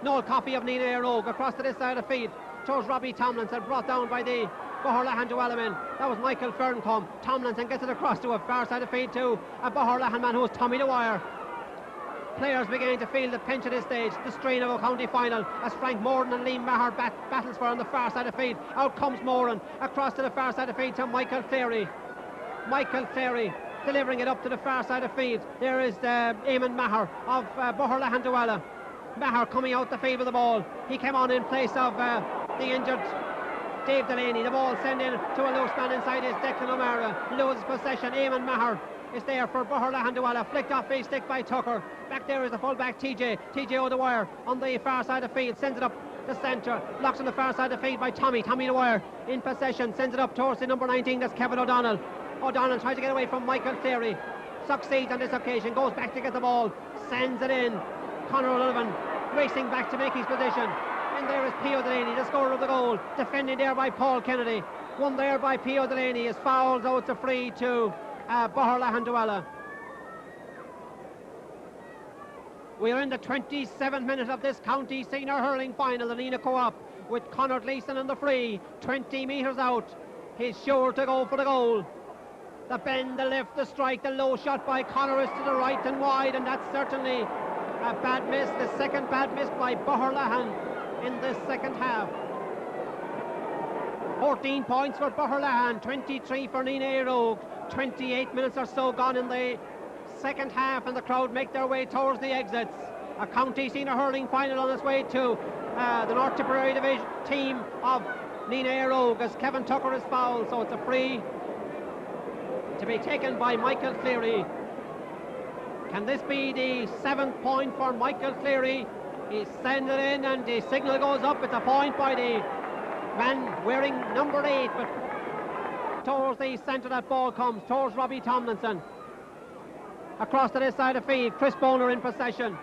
Noel Coffey of Nenagh Eire Og. Across to this side of the field towards Robbie Tomlinson, brought down by the Boherlahan Dwellerman. That was Michael Ferncombe. Tomlinson gets it across to a far side of the field to a Boherlahan man who is Tommy Dwyer. Players beginning to feel the pinch at this stage, the strain of a county final, as Frank Moran and Liam Maher battles for on the far side of the field. Out comes Moran, across to the far side of the field to Michael Cleary. Michael Cleary delivering it up to the far side of the field. There is Eamon Maher of Boherlahan Dwella. Maher coming out the field with the ball. He came on in place of the injured Dave Delaney. The ball sent in to a loose man inside is Declan O'Mara. Loses possession. Eamon Maher is there for Boherlahan Dwella. Flicked off his stick by Tucker. Back there is the fullback TJ O'Dwyer on the far side of the field. Sends it up the centre. Blocks on the far side of the field by Tommy Dwyer. In possession. Sends it up towards the number 19. That's Kevin O'Donnell. O'Donnell tries to get away from Michael Cleary. Succeeds on this occasion. Goes back to get the ball. Sends it in. Conor O Donovan racing back to make his position. And there is P.O. Delaney, the scorer of the goal. Defending there by Paul Kennedy. Won there by P.O. Delaney. His fouls out to free to Boherlahan Dwella. We are in the 27th minute of this county senior hurling final. The Nenagh Co-op with Conor Gleeson on the free. 20 metres out. He's sure to go for the goal. The bend, the lift, the strike, the low shot by Conor is to the right and wide, and that's certainly a bad miss. The second bad miss by Boherlahan in the second half. 14 points for Boherlahan, 23 for Nenagh Eire Og. 28 minutes or so gone in the second half, and the crowd make their way towards the exits. A county senior hurling final on its way to the North Tipperary division team of Nenagh Eire Og, as Kevin Tucker is fouled, so it's a free to be taken by Michael Cleary. Can this be the 7th point for Michael Cleary? He's sending it in and the signal goes up. It's a point by the man wearing number 8, but towards the centre that ball comes, towards Robbie Tomlinson. Across to this side of the field, Chris Boner in possession.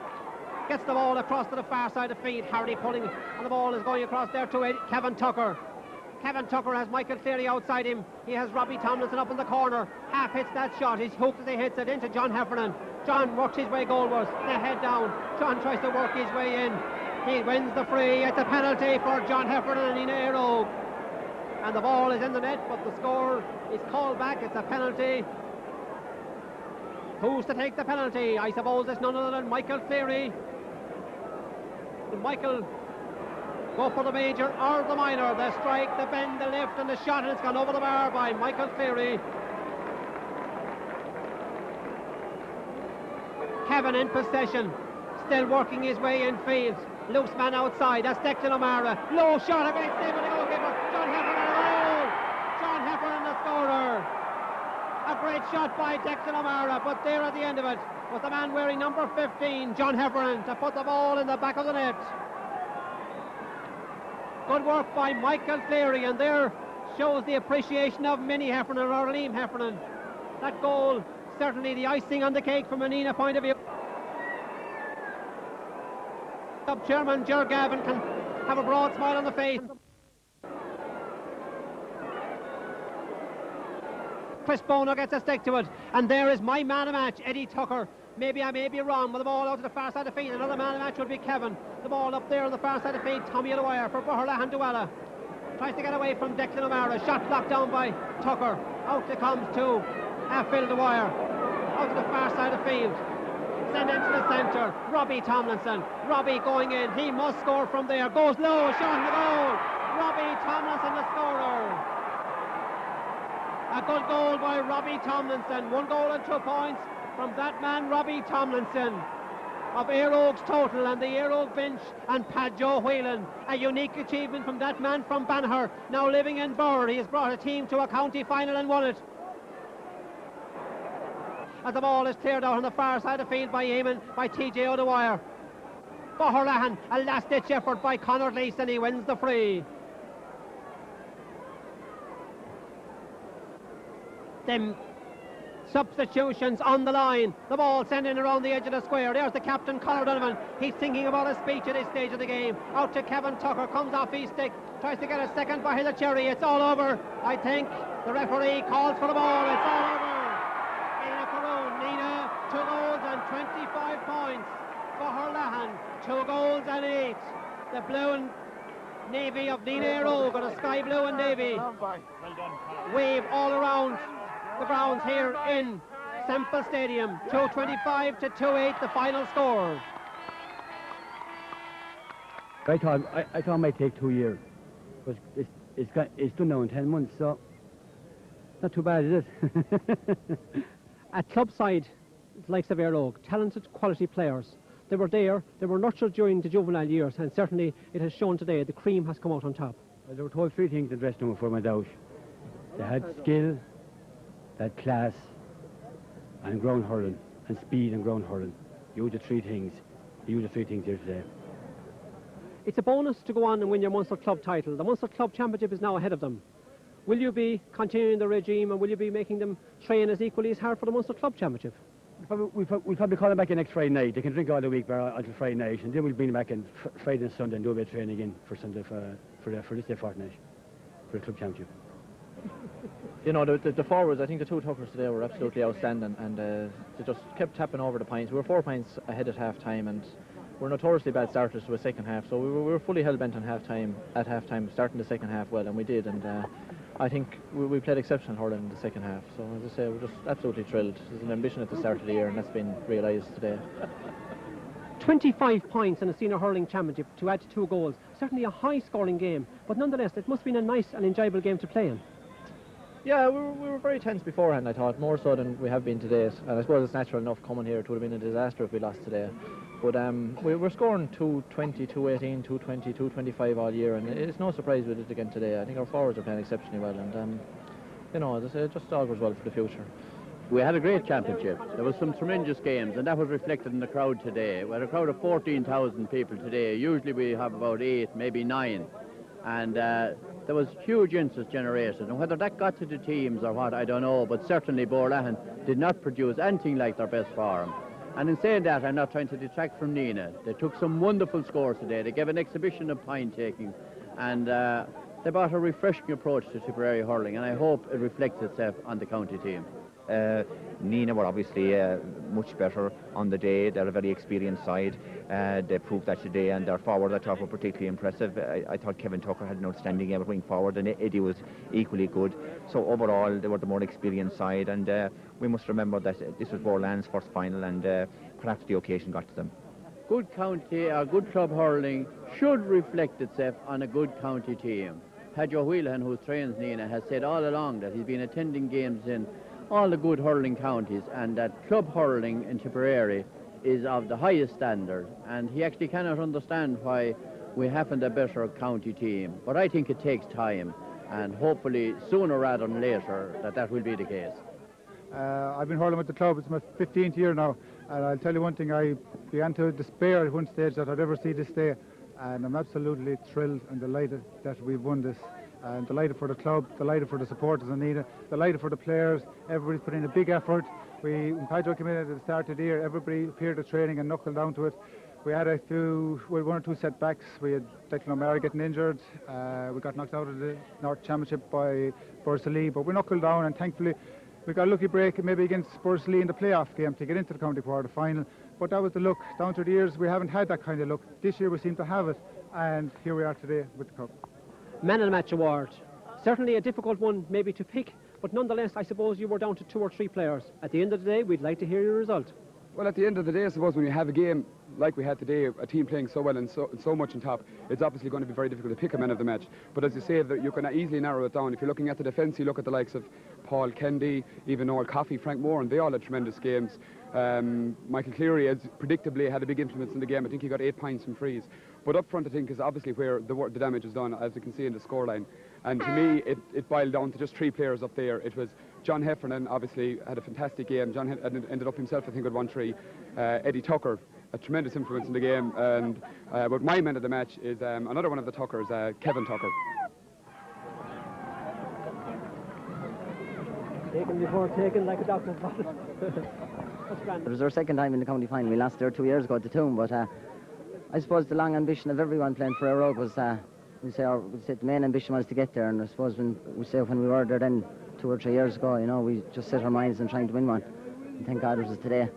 Gets the ball across to the far side of the field. Hardy pulling, and the ball is going across there to Kevin Tucker. Kevin Tucker has Michael Cleary outside him. He has Robbie Tomlinson up in the corner. Half hits that shot. He's hooked as he hits it into John Heffernan. John works his way goalwards. The head down. John tries to work his way in. He wins the free. It's a penalty for John Heffernan and Nenagh Eire Og. And the ball is in the net, but the score is called back. It's a penalty. Who's to take the penalty? I suppose it's none other than Michael Cleary. Will Michael go for the major or the minor? The strike, the bend, the lift and the shot, and it's gone over the bar by Michael Cleary. Kevin in possession, still working his way in field. Loose man outside, that's Declan O'Mara. Low shot, a great save by the goalkeeper. John Heffernan, a goal! John Heffernan, the scorer. A great shot by Declan O'Mara, but there at the end of it was the man wearing number 15, John Heffernan, to put the ball in the back of the net. Good work by Michael Cleary, and there shows the appreciation of Minnie Heffernan or Liam Heffernan. That goal, certainly the icing on the cake from a Nenagh point of view. Chairman Ger Gavin can have a broad smile on the face. Chris Bono gets a stick to it, and there is my man of match, Eddie Tucker. Maybe I may be wrong, with the ball out to the far side of the field. Another man of match would be Kevin. The ball up there on the far side of the field. Tommy O'Dwyer for Boherlahan Duala. Tries to get away from Declan O'Mara. Shot blocked down by Tucker. Out it comes to Phil Dwyer. Out to the far side of the field. Send into the centre. Robbie Tomlinson. Robbie going in. He must score from there. Goes low. Shot in the goal. Robbie Tomlinson, the scorer. A good goal by Robbie Tomlinson. 1 goal and 2 points from that man, Robbie Tomlinson, of Eire Og's total and the Eire Og bench, and Pat Joe Whelan. A unique achievement from that man from Banagher, now living in Bower. He has brought a team to a county final and won it. As the ball is cleared out on the far side of the field by Eamon, by TJ O'Dwyer. Boherlahan, a last-ditch effort by Conor Leeson. He wins the free. Them substitutions on the line. The ball sent in around the edge of the square. There's the captain, Conor O Donovan. He's thinking about a speech at this stage of the game. Out to Kevin Tucker, comes off his stick, tries to get a second by Cherry. It's all over. I think the referee calls for the ball. It's all over. Nenagh, 2 goals and 25 points. Boherlahan, 2 goals and 8. The blue and navy of Nenagh Eire Og, or the sky blue and navy, wave all around the grounds here in Semple Stadium. 225 to 2-8 the final score.
I thought it might take 2 years, but it's done now in 10 months, so not too bad, is it?
At club side, the likes of Eire Og, talented, quality players. They were there, they were nurtured during the juvenile years, and certainly it has shown today the cream has come out on top.
Well, they were told 3 things in the dressing room before I went out. They had skill, they had class, and ground hurling, and speed and ground hurling. Use the 3 things. Use the 3 things here today.
It's a bonus to go on and win your Munster Club title. The Munster Club Championship is now ahead of them. Will you be continuing the regime, and will you be making them train as equally as hard for the Munster Club Championship?
We'll probably call them back in next Friday night. They can drink all the week until Friday night, and then we'll bring them back in Friday and Sunday and do a bit of training again for Sunday for this day fortnight for the club championship.
You know, the forwards, I think the 2 Tuckers today were absolutely outstanding, and they just kept tapping over the points. We were 4 points ahead at half time, and we're notoriously bad starters to a second half, so we were fully hell bent on half time, starting the second half well, and we did, and I think we played exceptional hurling in the second half. So as I say, we're just absolutely thrilled. There's an ambition at the start of the year, and that's been realised today.
25 points in a senior hurling championship to add to 2 goals. Certainly a high scoring game, but nonetheless it must have been a nice and enjoyable game to play in.
Yeah, we were very tense beforehand, I thought, more so than we have been to date. And I suppose it's natural enough coming here. It would have been a disaster if we lost today. But we were scoring 220, 218, 220, 225 all year, and it's no surprise we did it again today. I think our forwards are playing exceptionally well, and you know, as I say, it just augurs well for the future.
We had a great championship. There was some tremendous games, and that was reflected in the crowd today. We had a crowd of 14,000 people today. Usually we have about 8, maybe 9. And there was huge interest generated. And whether that got to the teams or what, I don't know. But certainly Boherlahan did not produce anything like their best form. And in saying that, I'm not trying to detract from Nenagh. They took some wonderful scores today. They gave an exhibition of pine-taking. And they brought a refreshing approach to Tipperary hurling. And I hope it reflects itself on the county team.
Nenagh were obviously much better on the day. They're a very experienced side. They proved that today, and their forward I thought were particularly impressive. I thought Kevin Tucker had an outstanding game going forward, and Eddie was equally good. So overall, they were the more experienced side, and we must remember that this was Boherlahan's first final, and perhaps the occasion got to them.
Good county, or good club hurling should reflect itself on a good county team. Paddy Boherlahan, who trains Nenagh, has said all along that he's been attending games in all the good hurling counties, and that club hurling in Tipperary is of the highest standard, and he actually cannot understand why we haven't a better county team. But I think it takes time, and hopefully sooner rather than later that will be the case.
I've been hurling with the club. It's my 15th year now, and I'll tell you one thing, I began to despair at one stage that I'd ever see this day, and I'm absolutely thrilled and delighted that we've won this. And delighted for the club, delighted for the supporters in Nenagh, delighted for the players. Everybody's put in a big effort. When Paddy came in at the start of the year, everybody appeared at training and knuckled down to it. We had one or two setbacks. We had Declan O'Mara getting injured. We got knocked out of the North Championship by Boherlahan, but we knuckled down, and thankfully we got a lucky break maybe against Boherlahan in the playoff game to get into the county quarter final. But that was the luck. Down through the years we haven't had that kind of luck. This year we seem to have it, and here we are today with the cup.
Man of the Match award. Certainly a difficult one maybe to pick, but nonetheless I suppose you were down to 2 or 3 players. At the end of the day, we'd like to hear your result.
Well, at the end of the day, I suppose when you have a game like we had today, a team playing so well and so much on top, it's obviously going to be very difficult to pick a man of the match. But as you say, you can easily narrow it down. If you're looking at the defence, you look at the likes of Paul Kennedy, even Noel Coffey, Frank Moore, and they all had tremendous games. Michael Cleary, as predictably, had a big influence in the game. I think he got 8 points from frees. But up front, I think, is obviously where the damage is done, as you can see in the scoreline. And to me, it boiled down to just 3 players up there. It was John Heffernan, obviously, had a fantastic game. John ended up himself, I think, with 1-3. Eddie Tucker, a tremendous influence in the game. And but my man of the match is another one of the Tuckers, Kevin Tucker.
Taken before taken, like a doctor's bottle.
It was our second time in the county final. We lost there 2 years ago at the Tomb, but I suppose the long ambition of everyone playing for Eire Og was, we say the main ambition was to get there, and I suppose when we were there then 2 or 3 years ago, you know, we just set our minds on trying to win one, and thank God it was today.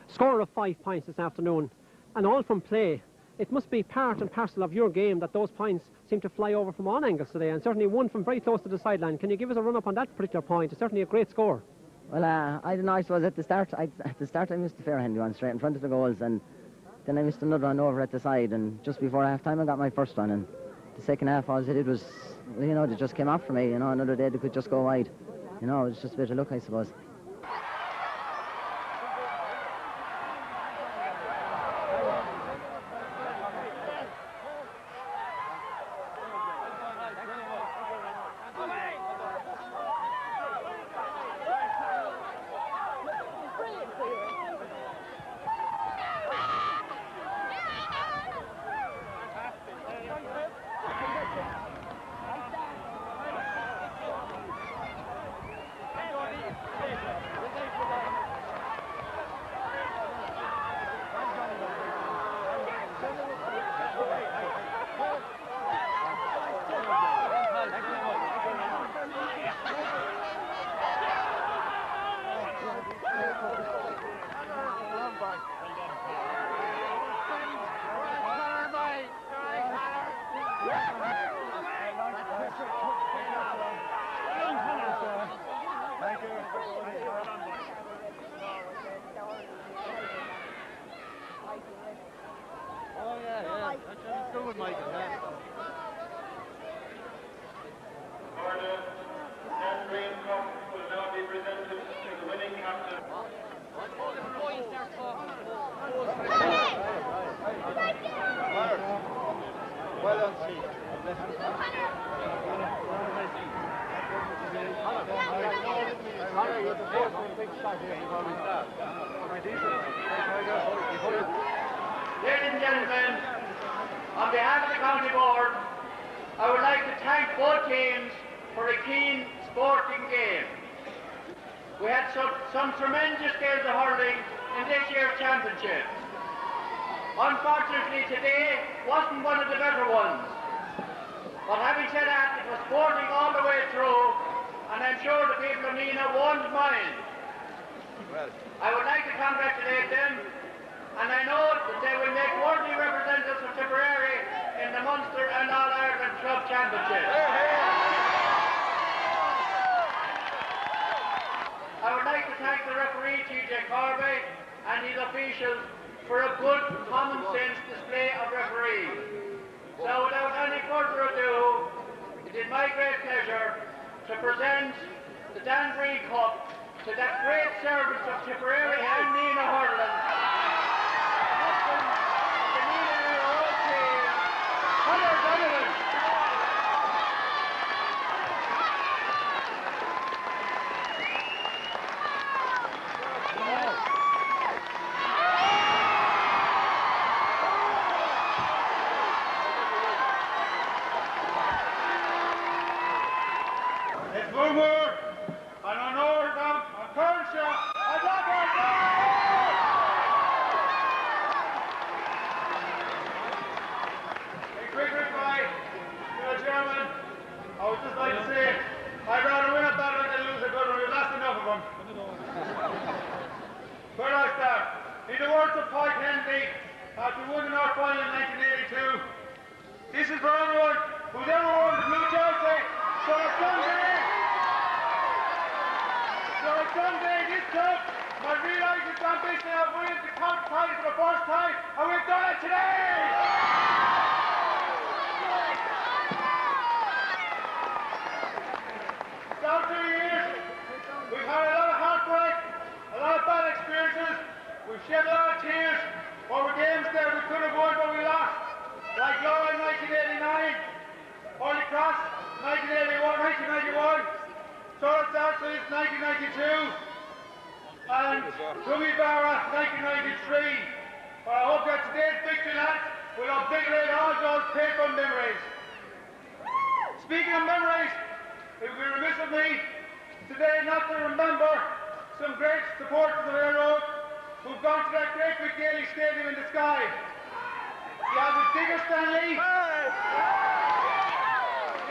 Score of 5 points this afternoon, and all from play. It must be part and parcel of your game that those points seem to fly over from all angles today, and certainly one from very close to the sideline. Can you give us a run-up on that particular point? It's certainly a great score.
Well, I don't know, I suppose at the start I missed a fair handy one straight in front of the goals, and then I missed another one over at the side, and just before half-time I got my first one, and the second half, all I did was, you know, they just came off for me, you know, another day they could just go wide. You know, it was just a bit of luck, I suppose.
Ladies and gentlemen, on behalf of the County Board, I would like to thank both teams for a keen sporting game. We had some tremendous games of hurling in this year's championship. Unfortunately, today wasn't one of the better ones. But having said that, it was sporting all the way through, and I'm sure the people of Nenagh won't mind. I would like to congratulate them, and I know that they will make worthy representatives of Tipperary in the Munster and All-Ireland Club Championship. I would like to thank the referee, T.J. Corby, and his officials for a good, common-sense display of refereeing. So without any further ado, it is my great pleasure to present the Dan Breen Cup to that great servant of Tipperary and Nenagh Hurling, the Nenagh Eire Og team, Conor O Donovan. It's one word, and an order, a culture, a double. A quick reply to the chairman. I would just like to say, I'd rather win a battle than lose a good one. We've lost enough of them. Where do I start? In the words of Pike Henry, after winning our final in 1982, this is for everyone who's ever worn the blue jersey. So someday this club might realise its ambition of winning the county title for the first time, and we've done it today! Down 2 years, we've had a lot of heartbreak, a lot of bad experiences, we've shed a lot of tears over games that we could have won but we lost, like Law in 1989, Holy Cross 1991, Torres Arches 1992, and Rumibara 1993. But I hope that today's victory, lads, will obliterate all those painful memories. Speaking of memories, it would be remiss of me today not to remember some great supporters of Eire Og who've gone to that great big Gaelic stadium in the sky. You have with Digger Stanley, you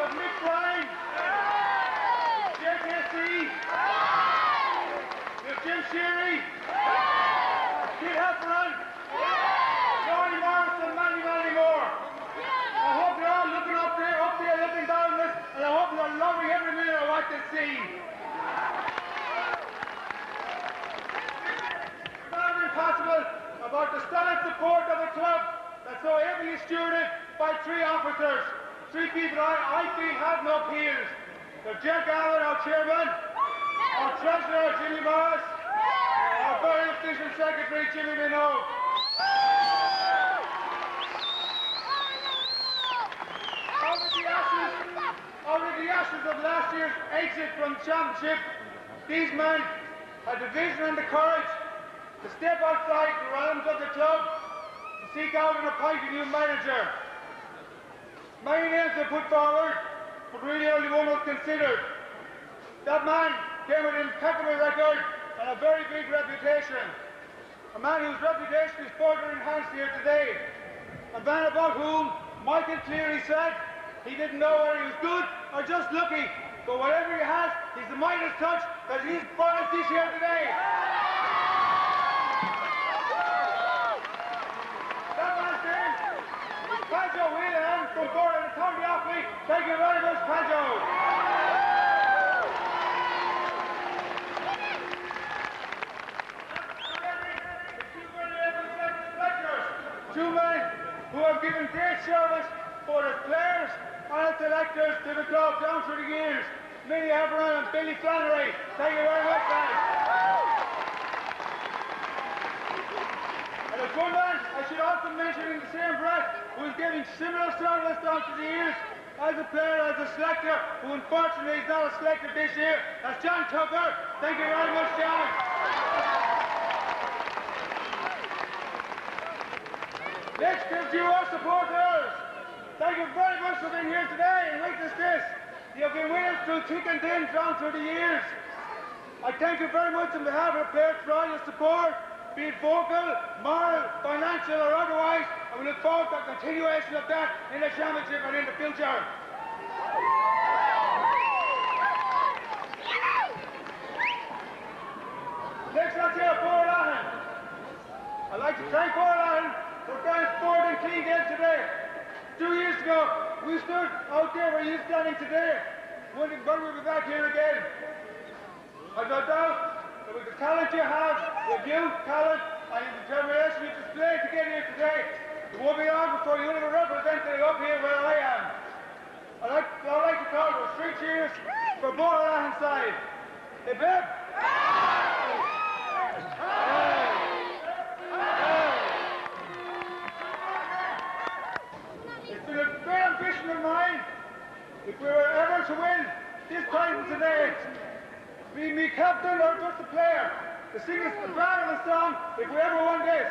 have Mick Bryan, JKC, you have Jim Sheary, Kid Heffernan, Johnny Morris and many more. I hope you're all looking up there looking down this, and I hope you're loving every minute of what they see. It's not impossible about the solid support of a club that's so heavily stewarded by three officers, three people I feel have no peers. They're Jack Allen, our chairman, our treasurer, Jimmy Morris, our very efficient secretary, Jimmy Minogue. Out of the ashes of last year's exit from the championship, these men had the vision and the courage to step outside the realms of the club to seek out and appoint a new manager. Many names were put forward, but really only one was considered. That man came with an impeccable record and a very big reputation. A man whose reputation is further enhanced here today. A man about whom Michael Cleary said he didn't know whether he was good or just lucky, but whatever he has, he's the Midas touch that he's brought us this year today. That man's name is Padjo Whelan from Boherlahan, County Offaly. Thank you very much, Padjo. Two men who have given great service for the players and as electors to the club down through the years. Minnie Heffernan and Billy Flannery. Thank you very much, guys. And there's one man I should also mention in the same breath who is giving similar service down through the years as a player, as a selector, who unfortunately is not a selector this year. That's John Tucker. Thank you very much, John. Next is to our supporters. Thank you very much for being here today and witness this. You've been with us through thick and thin down through the years. I thank you very much on behalf of the players for all your support, be it vocal, moral, financial or otherwise, and we look forward to the continuation of that in the championship and in the future. Next let's hear Boherlahan. I'd like to thank Boherlahan for their sporting clean game today. 2 years ago, we stood out there where you're standing today, wondering when we'll be back here again. I've no doubt that with the talent you have, with youth, talent, and the determination you displayed to get here today, it won't be long before you'll have a representative up here where I am. I'd like to call for 3 cheers for Boherlahan's side. Hip hip! It's been a great ambition of mine, if we were ever to win this title today, be me captain or just a player, to sing us the part of the song if we ever won this.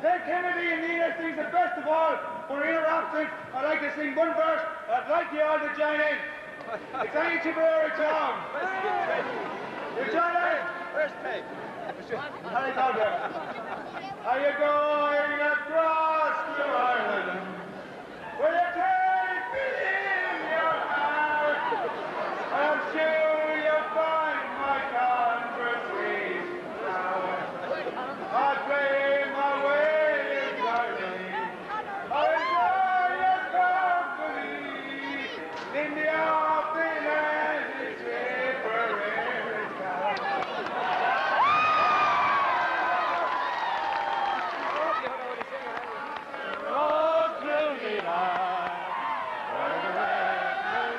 Ted Kennedy and Nenagh sings the best of all, but in her absence, I'd like to sing one verse, I'd like you all to join in. It's any Tipperary town. You join in? Where's Peg? How you go there? Are you going across to Ireland? Will you take me in your heart? I'm sure you'll find my country sweet flower. I'll play my way in Hurling. I'll enjoy your company in the offing and the Tipperary town. Oh, through the night, where the red moon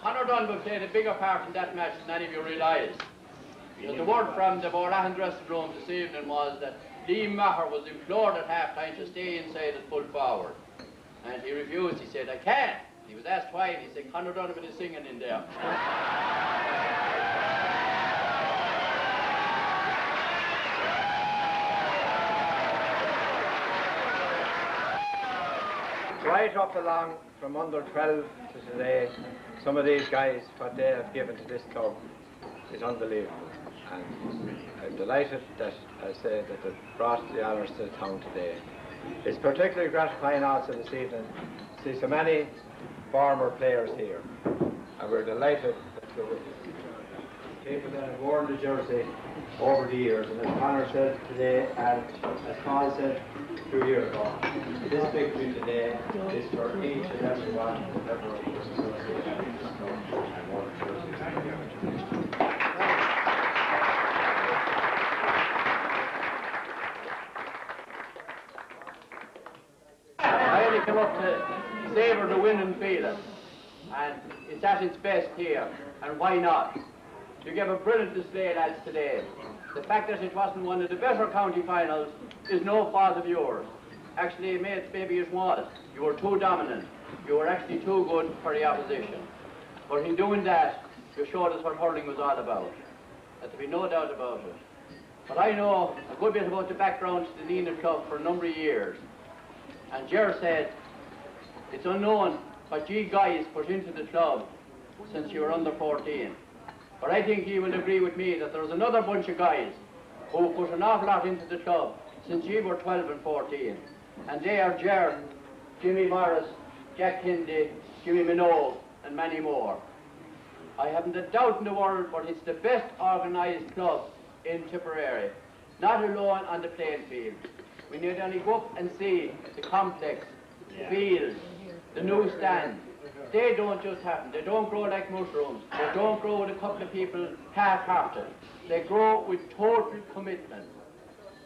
Conor O Donovan played a bigger part in that match than any of you realise. Because the word from the Boherlahan dressing room this evening was that Liam Maher was implored at half-time to stay inside and pull forward. And he refused. He said, I can't. He was asked why, and he said, Conor O Donovan is singing in there.
Right up along from under 12 to today, some of these guys, what they have given to this club is unbelievable. And I'm delighted that, I say, that they brought the honours to the town today. It's particularly gratifying also this evening to see so many former players here. And we're delighted that there were people that have worn the jersey over the years. And as Conor said today, and as Paul said 2 years ago, this victory today is for each and every one who ever was associated and won the jersey.
I only come up to savour the winning feeling, and it's at its best here, and why not? You gave a brilliant display, lads, today. The fact that it wasn't one of the better county finals is no fault of yours. Actually, maybe it was. You were too dominant. You were actually too good for the opposition. But in doing that, you showed us what hurling was all about. There'd be no doubt about it. But I know a good bit about the background to the Nenagh Club for a number of years. And Ger said, it's unknown what you guys put into the club since you were under 14. But I think he will agree with me that there's another bunch of guys who put an awful lot into the club since you were 12 and 14. And they are Ger, Jimmy Morris, Jack Hindy, Jimmy Minogue, and many more. I haven't a doubt in the world, but it's the best organised club in Tipperary. Not alone on the playing field. We need only go up and see the complex, the field, the new stand, they don't just happen. They don't grow like mushrooms. They don't grow with a couple of people half-hearted. They grow with total commitment.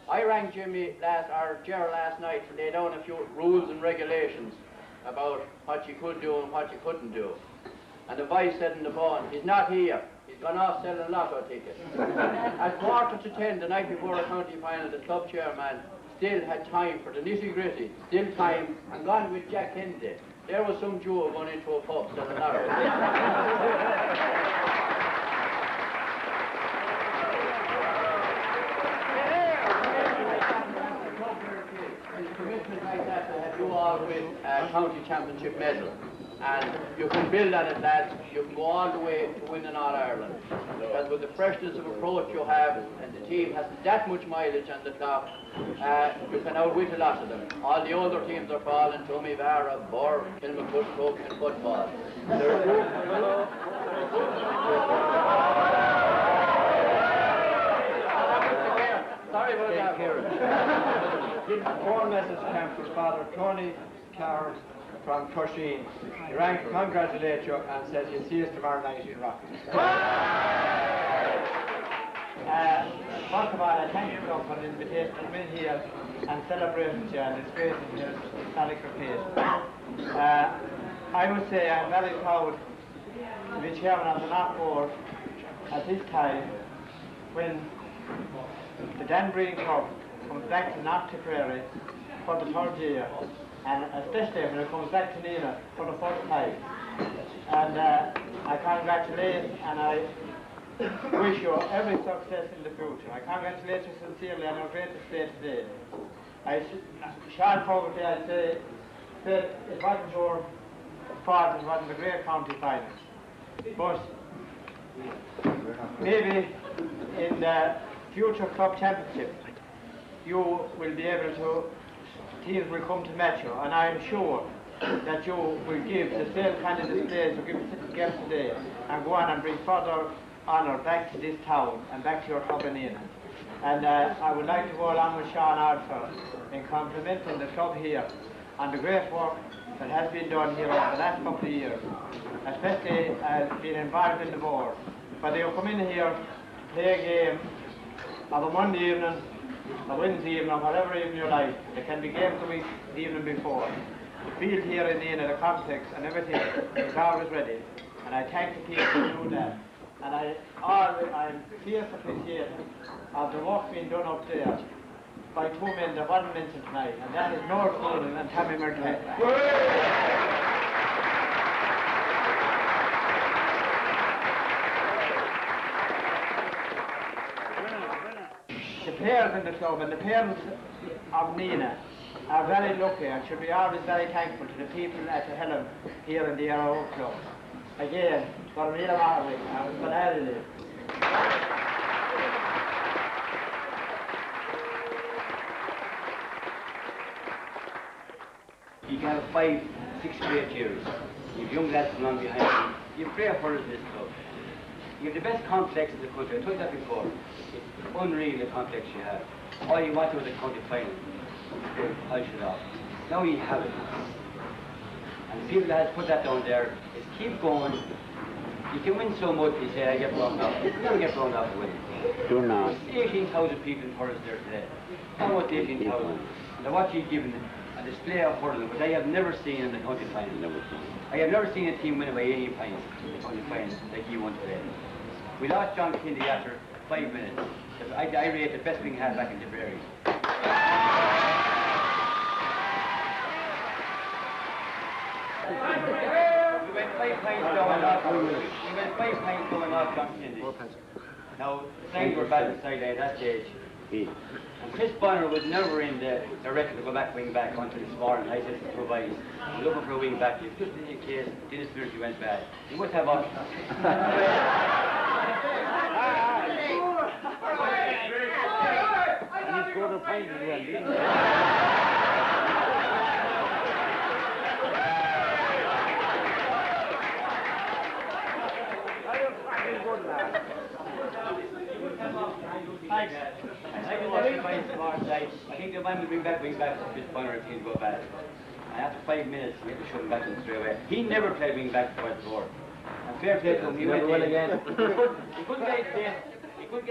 I rang Gerald last night to lay down a few rules and regulations about what you could do and what you couldn't do. And the vice said in the phone, he's not here. He's gone off selling lotto tickets. At 9:45 the night before the county final, the club chairman still had time for the nitty-gritty, still time, and gone with Jack Kennedy. There was some Joe going into a pub selling lotto tickets. Commitment like that to have you all with a county championship medal. And you can build on it, lads. You can go all the way to winning All Ireland. Because with the freshness of approach you have, and the team has that much mileage on the clock, you can outwit a lot of them. All the older teams are falling, Tommy Vara, Burr, Kilmacud, Cook and football. Sorry about that.
One message came from Father Tony Carr from Cusheen. He rang to congratulate you and says you'll see us tomorrow night in Rock. First of all, I thank you for the invitation to come in here and celebrate with you, and it's great to hear Sonic repeat. I would say I'm very proud to be chairman of the Knock Board at this time when the Dan Breen Cup comes back to Knock Tipperary for the third year, and especially when it comes back to Nenagh for the first time. And I congratulate and I wish you every success in the future. I congratulate you sincerely on your great estate today. Sean Fogarty, I say that it wasn't your fault, it wasn't a great county final. But maybe in the future club championship, you will be able to, teams will come to match you, and I am sure that you will give the same kind of displays you give today, and go on and bring further honour back to this town and back to your club in Nenagh. And I would like to go along with Sean also in complimenting the club here on the great work that has been done here over the last couple of years, especially being involved in the board. Whether you come in here to play a game of a Monday evening, a Wednesday evening, or whatever evening you like, there can be games the week, the evening before. The field here in Nenagh, the complex and everything is always ready, and I thank the people who do that. And I'm fierce appreciative of the work being done up there by two men that wasn't mentioned tonight, and that is North Hurling and Tommy Merkel. The players in the club and the parents of Nenagh are very lucky and should be always very thankful to the people at the helm here in the Eire Og Club. Again, for real Hurling, I was glad of it.
You can have 5, 6 great years. You have young lads come along behind you. You pray for this club. You have the best complex in the country. I told you that before. It's unreal the complex you have. All you want to was a county final. Polish it off. Now you have it. And the people that have put that down there is keep going. You can win so much, you say, I get blown off. You never get blown off winning.
Do not.
18,000 people in Hurling there today. Almost 18,000. Now what you've given a display of Hurling, which I have never seen in the county final.
Never seen.
I have never seen a team win away 80 points in the county final like you won today. We lost John Kennedy after 5 minutes. I rate the best we can have back in Tipperary. We went 5 points going off. We went 5 points going off John Kennedy. Now, things were bad inside at that stage. And Chris Bonner was never in the record to go back wing back until this morning. I said to improvise. We're looking for a wing back. Just in case Dennis Spirity went bad. He must have options. And he's scored a point as well, didn't he? Thanks. I think the man will bring back wing back to Chris Bonner if things go bad. And after 5 minutes, we had to shut him back in straight away. He never played wing back before. And fair play to him, he went in again. He couldn't get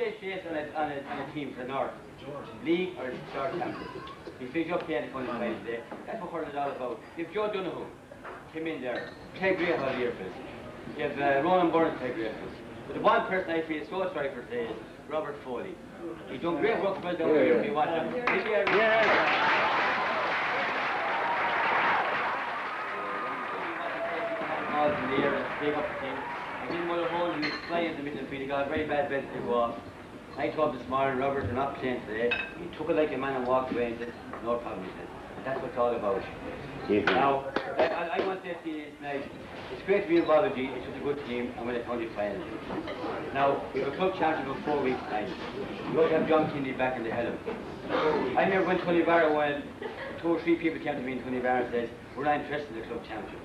his face on a team for the North, League or Short Champions. He finished up playing the country final today. That's what hurling is all about. If Joe Donovan came in there, played great all year for us. You have Ronan Burns played great for us. But the one person I feel so sorry for today is Robert Foley. He's done great work for us down here if you watch him. In the air, big up the thing. I didn't want to hold him, he was flying in the middle of the field, he got a very bad bend to go off. I told him this morning, Robert, you're not playing today. He took it like a man and walked away and said, no problem, he said. And that's what it's all about. Now, I want to say to you tonight, it's great to be involved with you, it's such a good team, and we're in the county final. Now, we have a club championship in 4 weeks' time. We also have John Kennedy back in the helm. I remember when Tony Barra went, 2 or 3 people came to me and Tony Barra said, we're not interested in the club championship.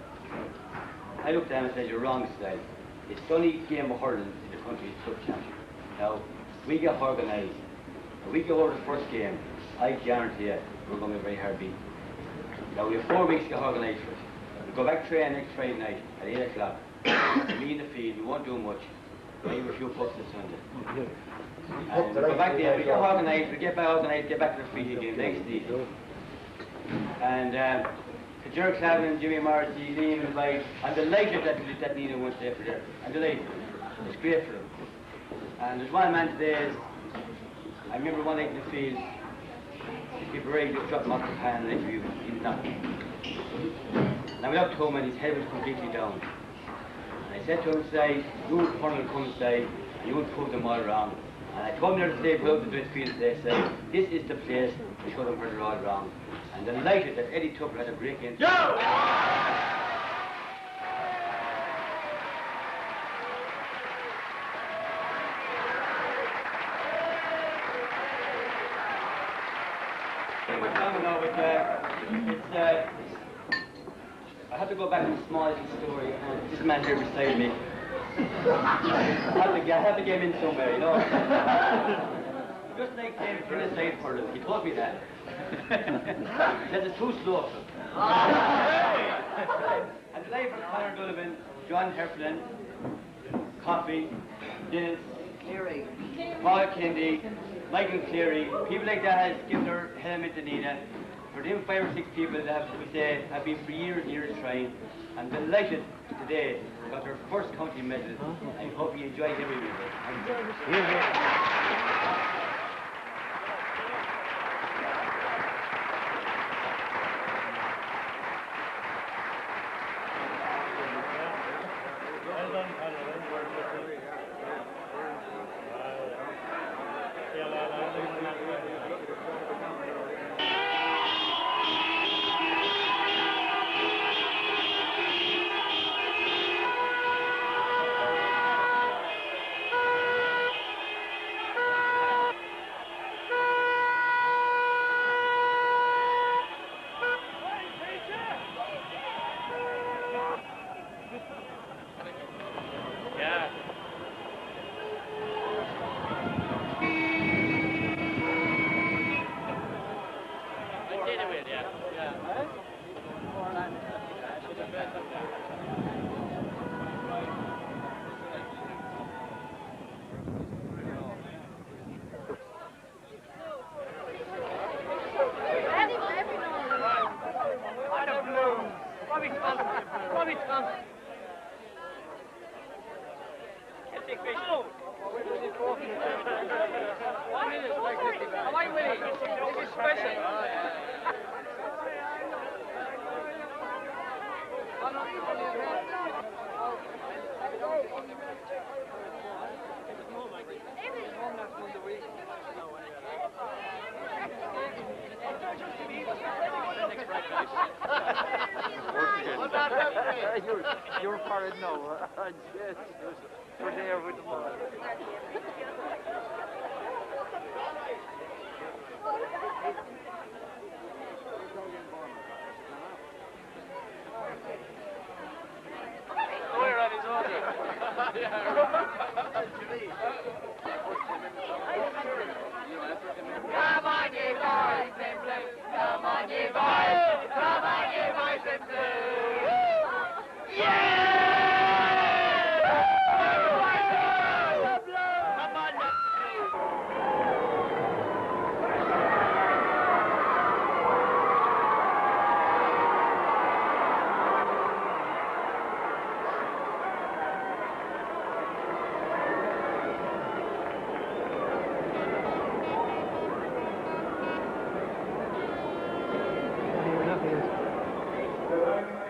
I looked at him and said, you're wrong, Sly. It's the only game of hurling in the country is club championship. Now, we get organised. If we go over the first game, I guarantee you we're going to be very hard beat. Now, we have 4 weeks to get organised for it. We go back to train next Friday night at 8 o'clock. Me in the field, we won't do much. Maybe a few pucks this Sunday. And we go back there, we get organised, we get back organised, get back to the field again next season. And Jerry Clavin, Jimmy Morrissey, Liam and Mike, I'm delighted that Nenagh went there for there. I'm delighted. It's great for them. And there's one man today, I remember one night in the field, Tipperary just dropped him off the pan and interviewed him. He was not. And I went up to him and his head was completely down. And I said to him, say, you would come inside and you would prove them all wrong. And I told him there to say, put out the field today, say, this is the place to show them where they're all wrong. And delighted that Eddie Tupper had a break in. I have to go back to the small little story, and this man here beside me, I have to get him in somewhere, you know. Just like James from the side for him, he told me that. He said it's too slow. And today for Conor O Donovan, John Heflin, Coffey, Dennis, Cleary, Paul Kennedy, Michael Cleary, people like that has given their helmet to Nenagh. For them 5 or 6 people that we say have been for years and years trying. I'm delighted today they got their first county medal. I hope you enjoy every minute.
You're part of no. Yes, we're there with the mother.
Where on his order? Come on, you boys, come on, you boys, come on, you boys. Hurling.